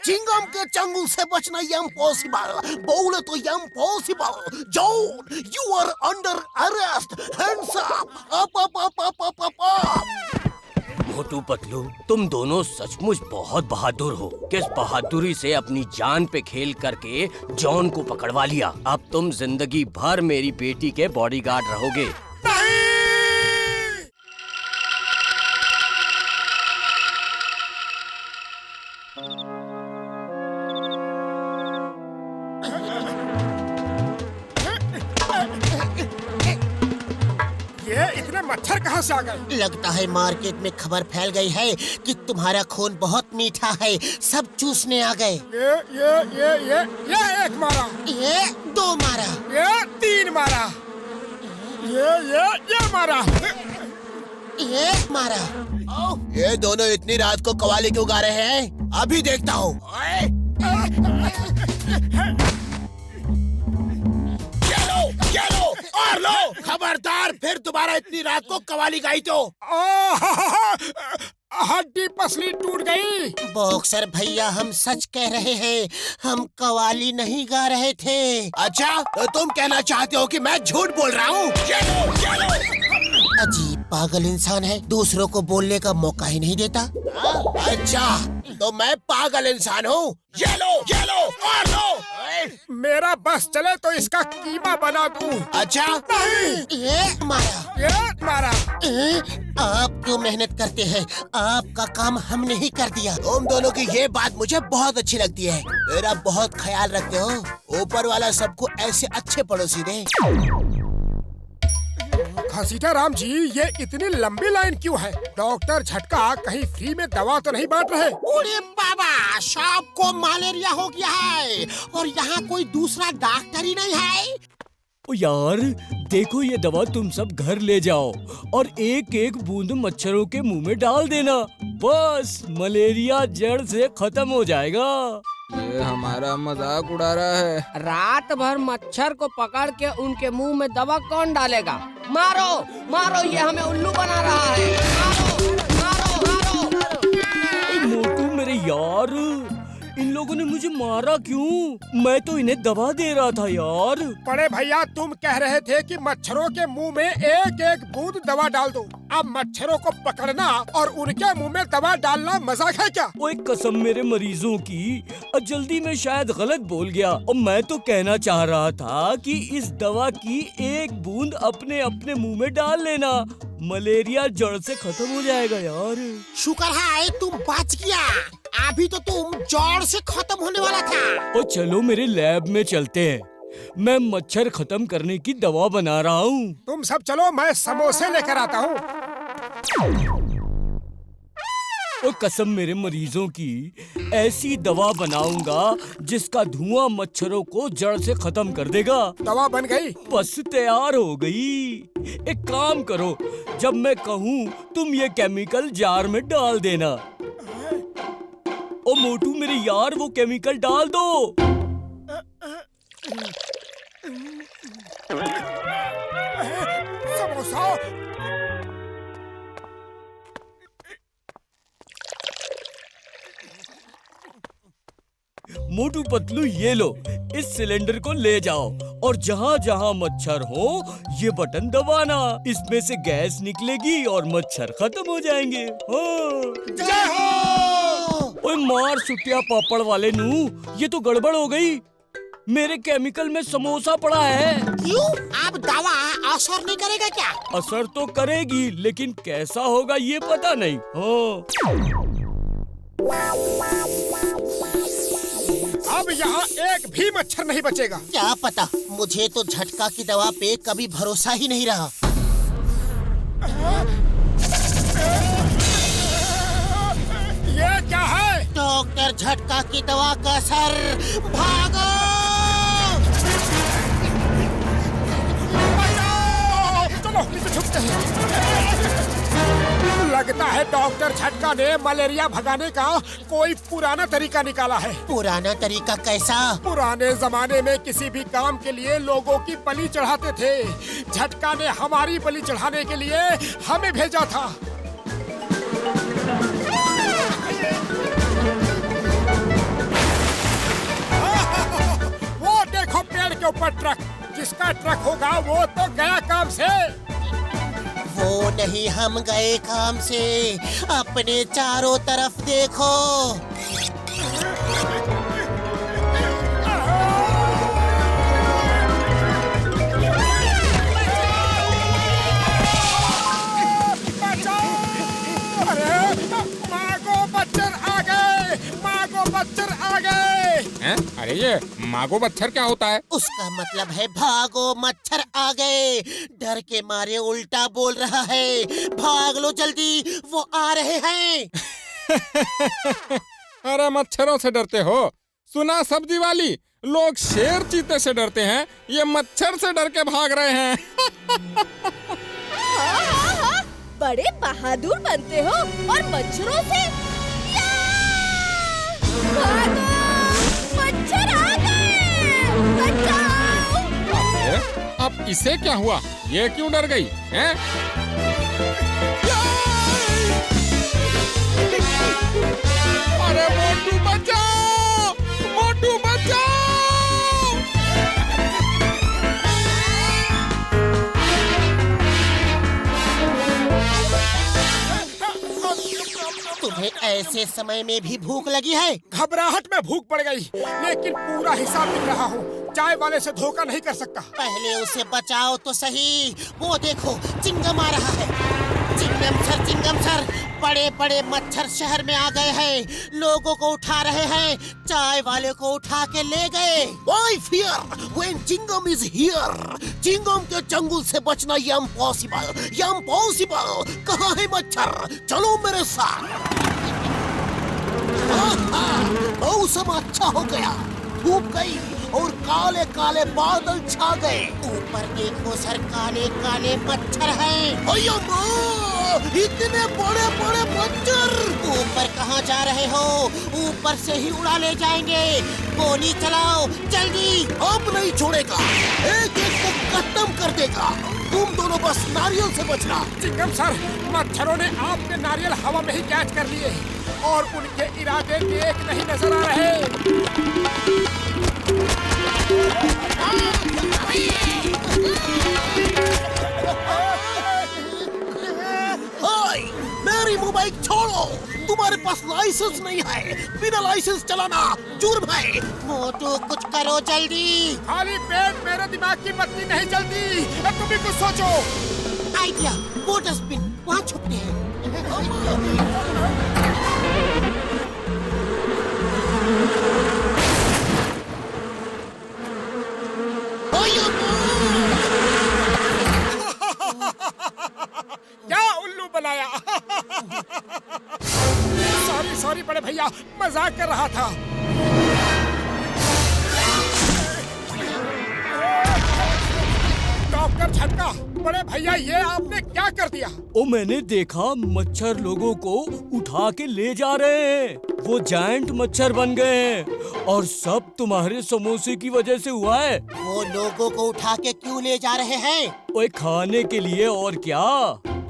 चिंगम के चंगुल से बचना इम्पॉसिबल। बोले तो impossible. John, you are under arrest. Hands up. Motu Patlu, तुम दोनों सचमुच बहुत बहादुर हो। किस बहादुरी से अपनी जान पे खेल करके जॉन को पकड़वा लिया। अब तुम जिंदगी भर मेरी बेटी के बॉडीगार्ड रहोगे। ये इतने मच्छर कहाँ से आ गए? लगता है मार्केट में खबर फैल गई है कि तुम्हारा खून बहुत मीठा है। सब चूसने आ गए। ये एक मारा, ये दो मारा, ये तीन मारा, ये मारा, ये मारा। ये दोनों इतनी रात को कवाली क्यों गा रहे हैं? अभी देखता हूँ। ये लो और लो। खबरदार, फिर दोबारा इतनी रात को कवाली गाई तो हड्डी पसली टूट गई। बॉक्सर भैया, हम सच कह रहे हैं। हम कवाली नहीं गा रहे थे। अच्छा, तो तुम कहना चाहते हो कि मैं झूठ बोल रहा हूँ? अजीब पागल इंसान है। दूसरों को बोलने का मौका ही नहीं देता। अच्छा, तो मैं पागल इंसान हूँ? ये लो और लो। मेरा बस चले तो इसका कीमा बना दूं। अच्छा, ये मारा, ये मारा। आप क्यों मेहनत करते हैं? आपका काम हमने ही कर दिया। तुम दोनों की ये बात मुझे बहुत अच्छी लगती है। मेरा बहुत ख्याल रखते हो। ऊपर वाला सबको ऐसे अच्छे पड़ोसी दे। घसीटा राम जी, ये इतनी लंबी लाइन क्यों है? डॉक्टर झटका कहीं फ्री में दवा तो नहीं बांट रहे? अरे बाबा, सबको मलेरिया हो गया है और यहाँ कोई दूसरा डॉक्टर ही नहीं है। ओ यार, देखो ये दवा तुम सब घर ले जाओ और एक एक बूंद मच्छरों के मुंह में डाल देना। बस मलेरिया जड़ से खत्म हो जाएगा। ये हमारा मजाक उड़ा रहा है। रात भर मच्छर को पकड़ के उनके मुंह में दवा कौन डालेगा? मारो मारो, ये हमें उल्लू बना रहा है। मारो मारो मारो। मोटू मेरे यार, इन लोगों ने मुझे मारा क्यों? मैं तो इन्हें दवा दे रहा था यार। बड़े भैया, तुम कह रहे थे कि मच्छरों के मुंह में एक एक बूंद दवा डाल दो। अब मच्छरों को पकड़ना और उनके मुंह में दवा डालना मजाक है क्या? ओए कसम मेरे मरीजों की, जल्दी में शायद गलत बोल गया। और मैं तो कहना चाह रहा था कि इस दवा की एक बूंद अपने अपने मुंह में डाल लेना। मलेरिया जड़ से खत्म हो जाएगा यार। शुक्र है तुम बच गया। अभी तो तुम जड़ से खत्म होने वाला था। और चलो मेरे लैब में चलते हैं। मैं मच्छर खत्म करने की दवा बना रहा हूँ। तुम सब चलो, मैं समोसे लेकर आता हूँ। और कसम मेरे मरीजों की, ऐसी दवा बनाऊंगा जिसका धुआं मच्छरों को जड़ से खत्म कर देगा। दवा बन गई? बस तैयार हो गई। एक काम करो, जब मैं कहूँ तुम ये केमिकल जार में डाल देना। ओ मोटू मेरे यार, वो केमिकल डाल दो। समोसा। मोटू पतलू ये लो, इस सिलेंडर को ले जाओ और जहाँ जहाँ मच्छर हो ये बटन दबाना। इसमें से गैस निकलेगी और मच्छर खत्म हो जाएंगे। जय हो। ओए मार सुटिया पापड़ वाले नू, ये तो गड़बड़ हो गई। मेरे केमिकल में समोसा पड़ा है। क्यों? अब दवा असर नहीं करेगा क्या? असर तो करेगी, लेकिन कैसा होगा ये पता नहीं। अब यहाँ एक भी मच्छर नहीं बचेगा। क्या पता, मुझे तो झटका की दवा पे कभी भरोसा ही नहीं रहा। ये क्या है? डॉक्टर झटका की दवा का असर। भागो! चलो नीचे छुपते हैं। लगता है डॉक्टर झटका ने मलेरिया भगाने का कोई पुराना तरीका निकाला है। पुराना तरीका कैसा? पुराने जमाने में किसी भी काम के लिए लोगों की बलि चढ़ाते थे। झटका ने हमारी बलि चढ़ाने के लिए हमें भेजा था। वो देखो पेड़ के ऊपर ट्रक। जिसका ट्रक होगा वो तो गया काम से। वो नहीं, हम गए काम से। अपने चारों तरफ देखो। अरे ये मागो मच्छर क्या होता है? उसका मतलब है भागो मच्छर आ गए। डर के मारे उल्टा बोल रहा है। भाग लो जल्दी, वो आ रहे हैं। अरे मच्छरों से डरते हो? सुना सब्जी वाली, लोग शेर चीते से डरते हैं, ये मच्छर से डर के भाग रहे हैं। हाँ, बड़े बहादुर बनते हो और मच्छरों से भागो, मच्छर आ गए, बचाओ। अब इसे क्या हुआ? ये क्यों डर गई हैं? अरे मोटू बचाओ, मोटू बचाओ। तुम्हें ऐसे समय में भी भूख लगी है? घबराहट में भूख पड़ गई, लेकिन पूरा हिसाब लिख रहा हूँ। चाय वाले से धोखा नहीं कर सकता। पहले उसे बचाओ तो सही। वो देखो, चिंगम आ रहा है। चिंगम सर, बड़े बड़े मच्छर शहर में आ गए हैं। लोगों को उठा रहे हैं। चाय वाले को उठा के ले गए। Why fear when Chingam is here? Chingam के चंगुल से बचना ये इम्पॉसिबल। कहाँ है मच्छर? चलो मेरे साथ। मौसम अच्छा हो गया। धूप गई और काले काले बादल छा गए। ऊपर देखो सर, काले काले मच्छर हैं। इतने बड़े बड़े मच्छर। ऊपर कहाँ जा रहे हो? ऊपर से ही उड़ा ले जाएंगे। गोली चलाओ जल्दी। अब नहीं छोड़ेगा, एक एक को खत्म कर देगा। तुम दोनों बस नारियल से बचना। चिंगम सर, मच्छरों ने आपके नारियल हवा में ही कैच कर लिए और उनके इरादे नेक नहीं नजर आ रहे। मेरी मोबाइल छोड़ो। तुम्हारे पास लाइसेंस नहीं है। बिना लाइसेंस चलाना जुर्म है। मोटू कुछ करो जल्दी। खाली पेट मेरे दिमाग की बत्ती नहीं चलती। तुम भी कुछ सोचो। आइडिया, वो डस्टबिन वहाँ छुपते हैं। बनाया। सॉरी सॉरी बड़े भैया, मजाक कर रहा था। डॉक्टर झटका, बड़े भैया ये आपने क्या कर दिया? ओ मैंने देखा मच्छर लोगों को उठा के ले जा रहे हैं। वो जायंट मच्छर बन गए हैं और सब तुम्हारे समोसे की वजह से हुआ है। वो लोगों को उठा के क्यों ले जा रहे हैं? ओए खाने के लिए और क्या।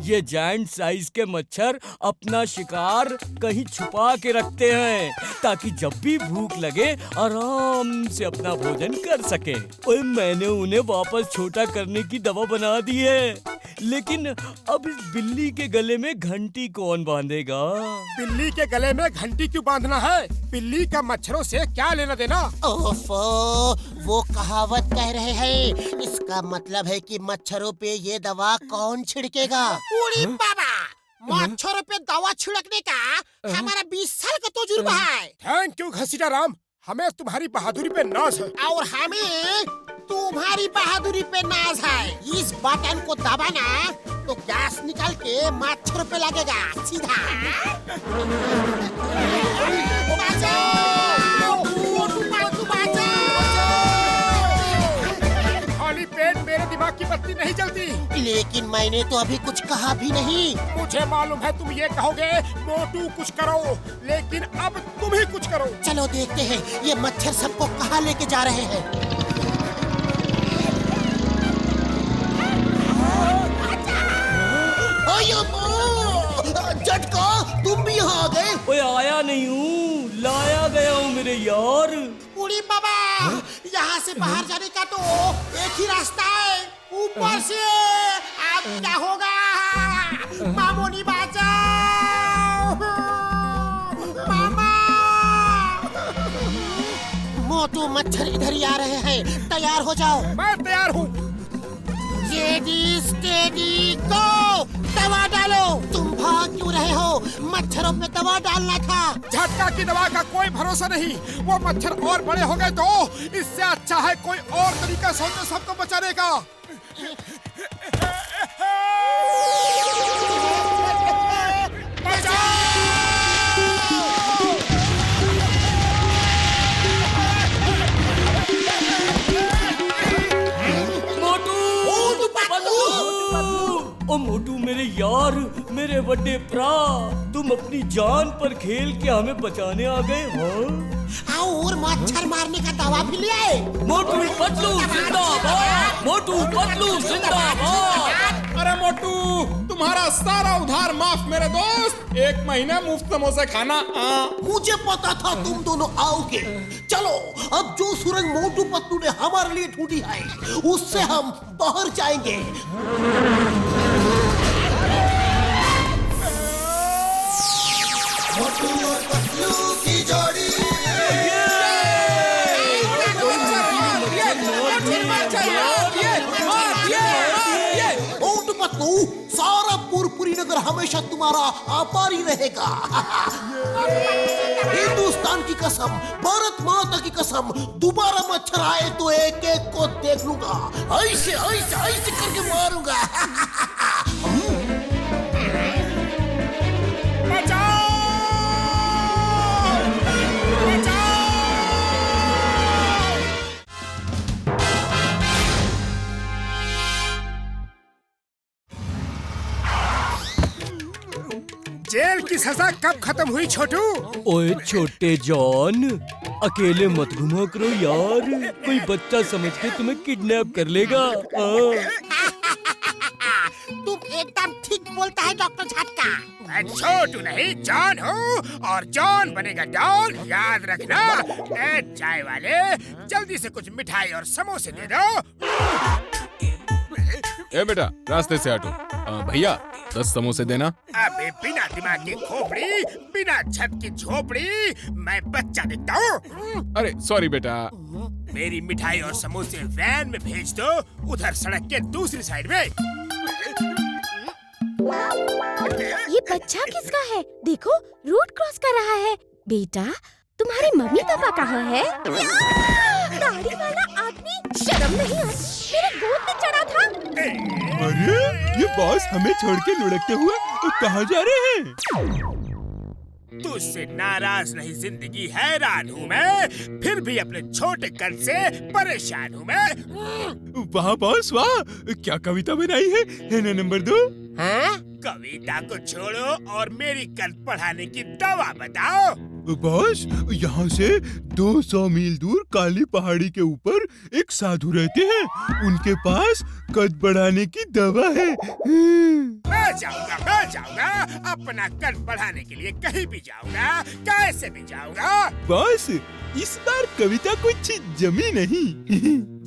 ये जायंट साइज के मच्छर अपना शिकार कहीं छुपा के रखते हैं ताकि जब भी भूख लगे आराम से अपना भोजन कर सके। ओए मैंने उन्हें वापस छोटा करने की दवा बना दी है, लेकिन अब इस बिल्ली के गले में घंटी कौन बांधेगा? बिल्ली के गले में घंटी क्यों बांधना है? बिल्ली का मच्छरों से क्या लेना देना? ओफो, वो कहावत कह रहे हैं, इसका मतलब है कि मच्छरों पे ये दवा कौन छिड़केगा? उड़ी बाबा, मच्छरों पे दवा छिड़कने का हमारा 20 साल का तजुर्बा है। थैंक यू घसीटा राम, हमें तुम्हारी बहादुरी पे नाज है। और हमें तुम्हारी बहादुरी पे नाज है। इस बटन को दबाना तो गैस निकल के मच्छर पे लगेगा सीधा। खाली पेट मेरे दिमाग की बत्ती नहीं जलती। लेकिन मैंने तो अभी कुछ कहा भी नहीं। मुझे मालूम है तुम ये कहोगे मोटू कुछ करो, लेकिन अब तुम ही कुछ करो। चलो देखते हैं ये मच्छर सबको कहाँ लेके जा रहे हैं। झटका, तुम भी यहाँ आ गए? ओए आया नहीं हूँ, लाया गया हूँ मेरे यार। उड़ी बाबा, यहाँ से बाहर जाने का तो एक ही रास्ता है, ऊपर से। अब क्या होगा? मामोनी बचाओ, मामा। मोटू मच्छर इधर ही आ रहे हैं, तैयार हो जाओ। मैं तैयार हूँ। जेडी स्टेडी गो, दवा डालो। तुम भाग क्यों रहे हो? मच्छरों पे दवा डालना था। झटका की दवा का कोई भरोसा नहीं, वो मच्छर और बड़े हो गए तो इससे अच्छा है कोई और तरीका सोचो सबको बचाने का। ओ मोटू मेरे यार, मेरे बड़े भरा, तुम अपनी जान पर खेल के हमें बचाने आ गए। हाँ, और मच्छर मारने का दवा भी ले आए। मोटू पतलू जिंदाबाद, मोटू पतलू जिंदाबाद। अरे मोटू, तुम्हारा सारा उधार माफ मेरे दोस्त। 1 महीना मुफ्त समोसे खाना। मुझे पता था तुम दोनों आओगे। चलो, अब जो सुरंग मोटू पतलू ने हमारे लिए ढूंढी है उससे हम बाहर जाएंगे। मोटू और पतलू की जोड़ी। मोटू पतलू, सारा पुरपुरी नगर हमेशा तुम्हारा आभारी रहेगा। हिंदुस्तान की कसम, भारत माता की कसम, दोबारा मच्छर आए तो एक एक को देख लूंगा, ऐसे ऐसे ऐसे करके मारूंगा। जेल की सजा कब खत्म हुई छोटू? ओए छोटे जॉन, अकेले मत घुमा करो यार, कोई बच्चा समझ के तुम्हें किडनैप कर लेगा। तुम एकदम ठीक बोलता है डॉक्टर झटका। मैं छोटू नहीं जॉन हूँ और जॉन बनेगा डॉन, याद रखना। ए चाय वाले, जल्दी से कुछ मिठाई और समोसे दे दो। ए बेटा, रास्ते से हटो। भैया 10 समोसे देना। अबे बिना दिमाग की खोपड़ी, बिना छत की झोपड़ी, मैं बच्चा दिखता हूँ? अरे सॉरी बेटा। मेरी मिठाई और समोसे वैन में भेज दो, उधर सड़क के दूसरी साइड में। ये बच्चा किसका है? देखो, रोड क्रॉस कर रहा है। बेटा, तुम्हारे मम्मी पापा कहाँ है? दाढ़ी वाला आदमी, शर्म नहीं आती? मेरे गोद में चढ़ा था। अरे ये बॉस हमें छोड़ के लुढ़कते हुए कहाँ जा रहे हैं? तुझसे नाराज नहीं जिंदगी हैरान हूँ मैं, फिर भी अपने छोटे कद से परेशान हूँ मैं। वाह बॉस वाह, क्या कविता बनाई है ना नंबर 2? हैं? कविता को छोड़ो और मेरी कद बढ़ाने की दवा बताओ। बॉस यहाँ से 200 मील दूर काली पहाड़ी के ऊपर एक साधु रहते हैं, उनके पास कद बढ़ाने की दवा है। मैं जाऊंगा, अपना कद बढ़ाने के लिए कहीं भी जाऊंगा, कैसे भी जाऊंगा। बॉस इस बार कविता कुछ जमी नहीं।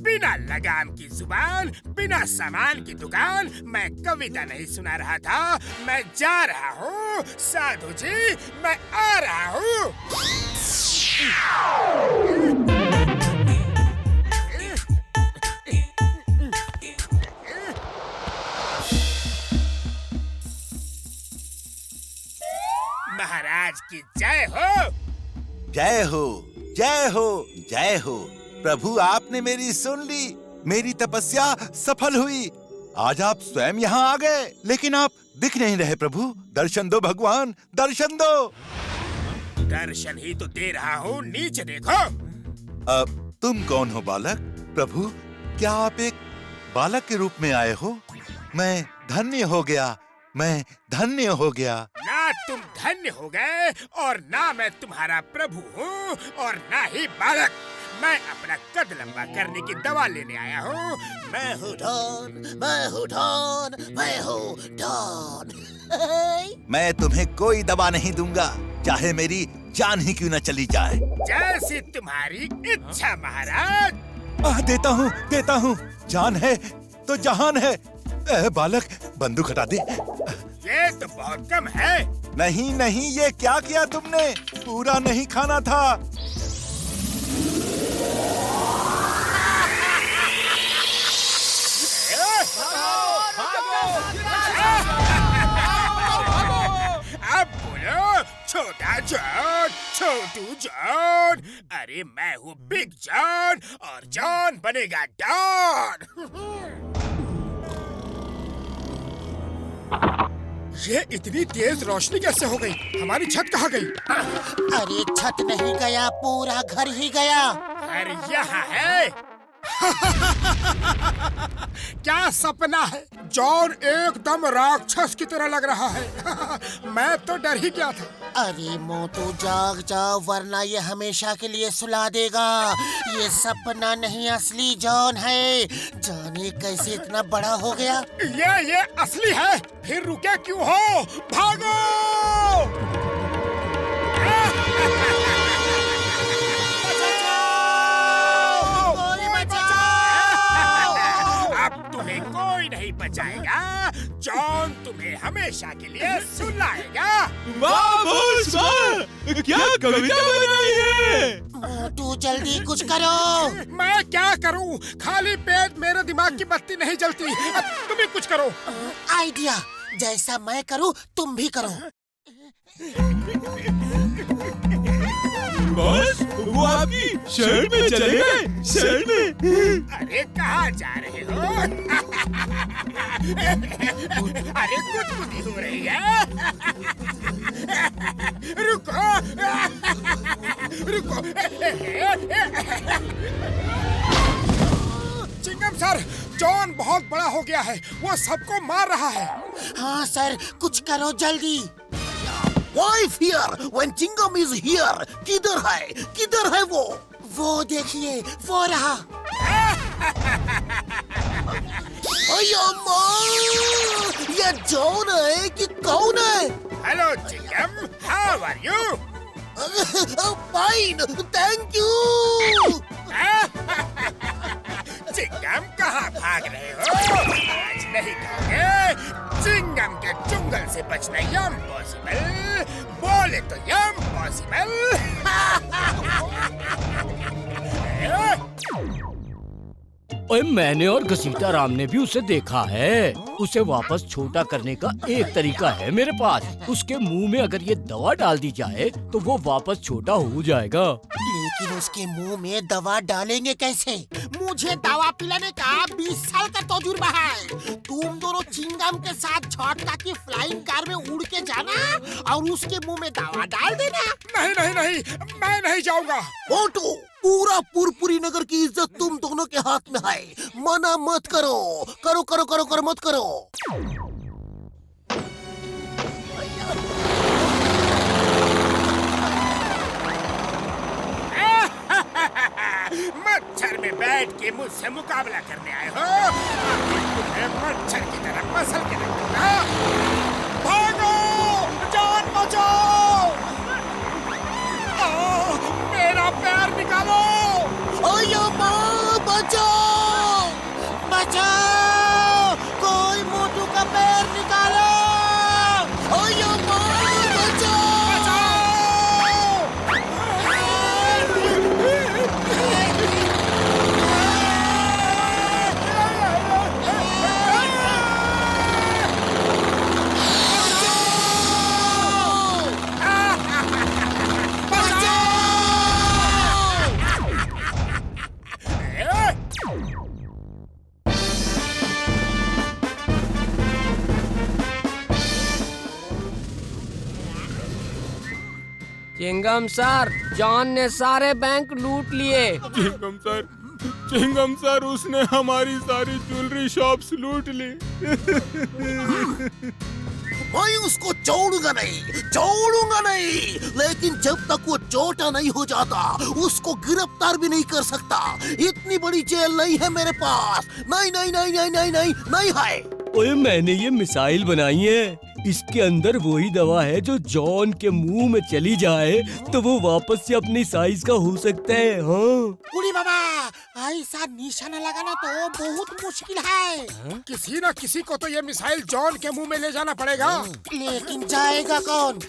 बिना लगाम की जुबान, बिना सामान की दुकान, मैं कविता नहीं सुना रहा था, मैं जा रहा हूँ। साधु जी मैं आ रहा हूँ। महाराज की जय हो। जय हो, जय हो, जय हो। प्रभु आपने मेरी सुन ली, मेरी तपस्या सफल हुई। आज आप स्वयं यहाँ आ गए, लेकिन आप दिख नहीं रहे प्रभु। दर्शन दो भगवान, दर्शन दो। दर्शन ही तो दे रहा हूँ, नीचे देखो। तुम कौन हो बालक? प्रभु क्या आप एक बालक के रूप में आए हो? मैं धन्य हो गया, मैं धन्य हो गया। ना तुम धन्य हो गए और ना मैं तुम्हारा प्रभु हूँ और ना ही बालक। मैं अपना कद लंबा करने की दवा लेने आया हूँ। मैं हूँ डॉन, मैं हूँ डॉन, मैं हूँ डॉन। मैं तुम्हें कोई दवा नहीं दूंगा, चाहे मेरी जान ही क्यों न चली जाए। जैसी तुम्हारी इच्छा महाराज। देता हूँ, देता हूँ। जान है तो जहान है। बालक बंदूक हटा दे। ये तो बहुत कम है। नहीं नहीं, ये क्या किया तुमने? पूरा नहीं खाना था। अब बोलो छोटा जॉन, छोटू जॉन। अरे मैं हूँ बिग जॉन और जॉन बनेगा डॉन। ये इतनी तेज रोशनी कैसे हो गई? हमारी छत कहाँ गई? अरे छत नहीं गया, पूरा घर ही गया। घर यहाँ है। क्या सपना है? जॉन एकदम राक्षस की तरह लग रहा है। मैं तो डर ही गया था। अरे मोटू जाग जाओ, वरना ये हमेशा के लिए सुला देगा। ये सपना नहीं, असली जॉन है। जाने कैसे इतना बड़ा हो गया। ये असली है। फिर रुके क्यों हो? भागो! अब तुम्हें कोई नहीं बचाएगा। जॉन तुम्हें हमेशा के लिए सुलाएगा। वाह बॉस वाह, क्या कविता बनाई है। मोटू जल्दी कुछ करो। मैं क्या करूं? खाली पेट मेरे दिमाग की बत्ती नहीं जलती। अब तुम ही कुछ करो। आइडिया, जैसा मैं करूं तुम भी करो। बॉस वो आपकी शर्ट में चले गए, शर्ट में। अरे कहाँ जा रहे हो? अरे गुदगुदी हो रही है। रुको, रुको। चिंगम सर, जॉन बहुत बड़ा हो गया है, वो सबको मार रहा है। हाँ सर, कुछ करो जल्दी। Why fear when Chingam is here? किधर है वो? वो देखिए, वो रहा। ये जॉन है कि कौन है? Hello Chingum, how are you? Fine, thank you. Chingum कहाँ भाग रहे हो? आज नहीं खाओगे। चिंगम के चुंगल से बचना इम्पॉसिबल। बोले तो इम्पॉसिबल। ओए, मैंने और घसीटा राम ने भी उसे देखा है। उसे वापस छोटा करने का एक तरीका है मेरे पास। उसके मुंह में अगर ये दवा डाल दी जाए तो वो वापस छोटा हो जाएगा। लेकिन उसके मुंह में दवा डालेंगे कैसे? मुझे दवा पिलाने का 20 साल का तजुर्बा है। तुम दोनों चिंगम के साथ झटका की फ्लाइंग कार में उड़ के जाना और उसके मुंह में दवा डाल देना। नहीं नहीं नहीं, मैं नहीं जाऊंगा। मोटू, पूरा पुरपुरी नगर की इज्जत तुम दोनों के हाथ में है। मना मत करो। करो करो करो करो मत करो। मच्छर में बैठ के मुझसे मुकाबला करने आए हो? तुम्हें मच्छर की तरह मसल के रखूंगा। भागो, जान बचाओ। मेरा पैर निकालो। ओयो माँ, बचाओ बचाओ, कोई मोटू का पैर निकालो। ओयो माँ, बचाओ। चिंगम सर, जॉन ने सारे बैंक लूट लिए। चिंगम सर, उसने हमारी सारी ज्वेलरी शॉप्स लूट ली। मैं उसको छोड़ूंगा नहीं। लेकिन जब तक वो छोटा नहीं हो जाता, उसको गिरफ्तार भी नहीं कर सकता। इतनी बड़ी जेल नहीं है मेरे पास। नहीं नहीं नहीं नहीं नहीं नहीं नहीं है। ओए, मैंने ये मिसाइल बनाई है। इसके अंदर वही दवा है जो जॉन के मुंह में चली जाए तो वो वापस से अपनी साइज का हो सकता है। हाँ उड़ी बाबा, ऐसा निशाना लगाना तो बहुत मुश्किल है। किसी न किसी को तो ये मिसाइल जॉन के मुंह में ले जाना पड़ेगा। लेकिन जाएगा कौन?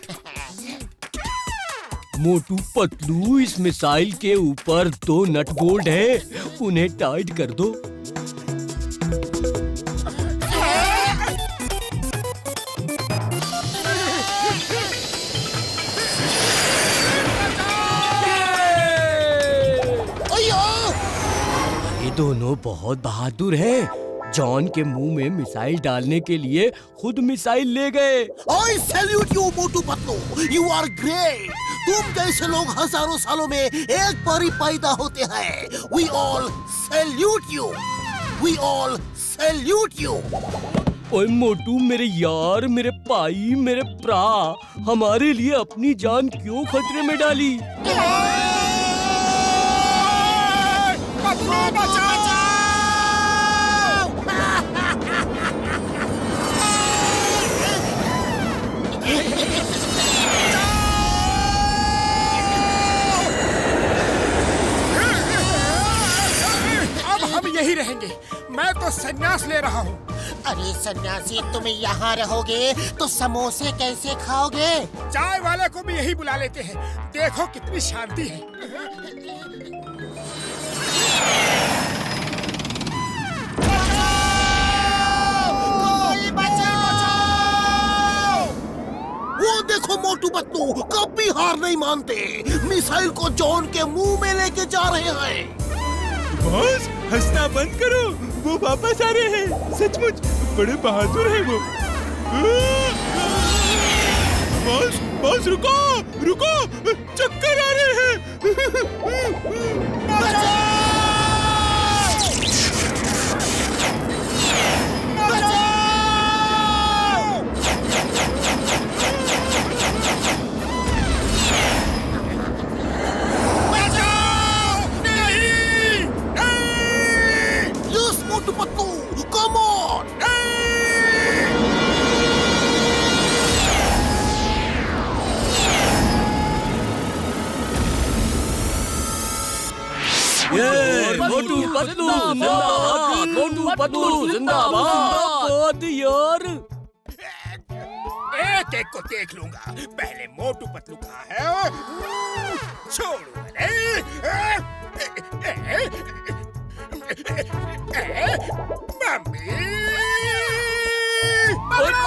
मोटू पतलू, इस मिसाइल के ऊपर 2 नट बोल्ट है, उन्हें टाइट कर दो। दोनों बहुत बहादुर हैं। जॉन के मुंह में मिसाइल डालने के लिए खुद मिसाइल ले गए। I salute you, Motu Patlu. You are great। तुम जैसे लोग हजारों सालों में एक बार ही पैदा होते हैं। We all salute you। We all salute you। ओए मोटू, मेरे यार, मेरे भाई, मेरे प्रा, हमारे लिए अपनी जान क्यों खतरे में डाली? अब हम यही रहेंगे। मैं तो संन्यास ले रहा हूँ। अरे सन्यासी, तुम यहाँ रहोगे तो समोसे कैसे खाओगे? चाय वाले को भी यही बुला लेते हैं। देखो कितनी शांति है। वो देखो मोटू पतलू, कभी हार नहीं मानते। मिसाइल को जॉन के मुंह में लेके जा रहे हैं। बॉस, हंसना बंद करो, वो वापस आ रहे हैं। सचमुच बड़े बहादुर हैं वो। बॉस, बॉस रुको, चक्कर आ रहे हैं। मोटू पतलू जिंदाबाद, मोटू पतलू जिंदाबाद। यार, एक एक को देख लूंगा। पहले मोटू पतलू कहाँ है? छोड़ो मम्मी, मारो।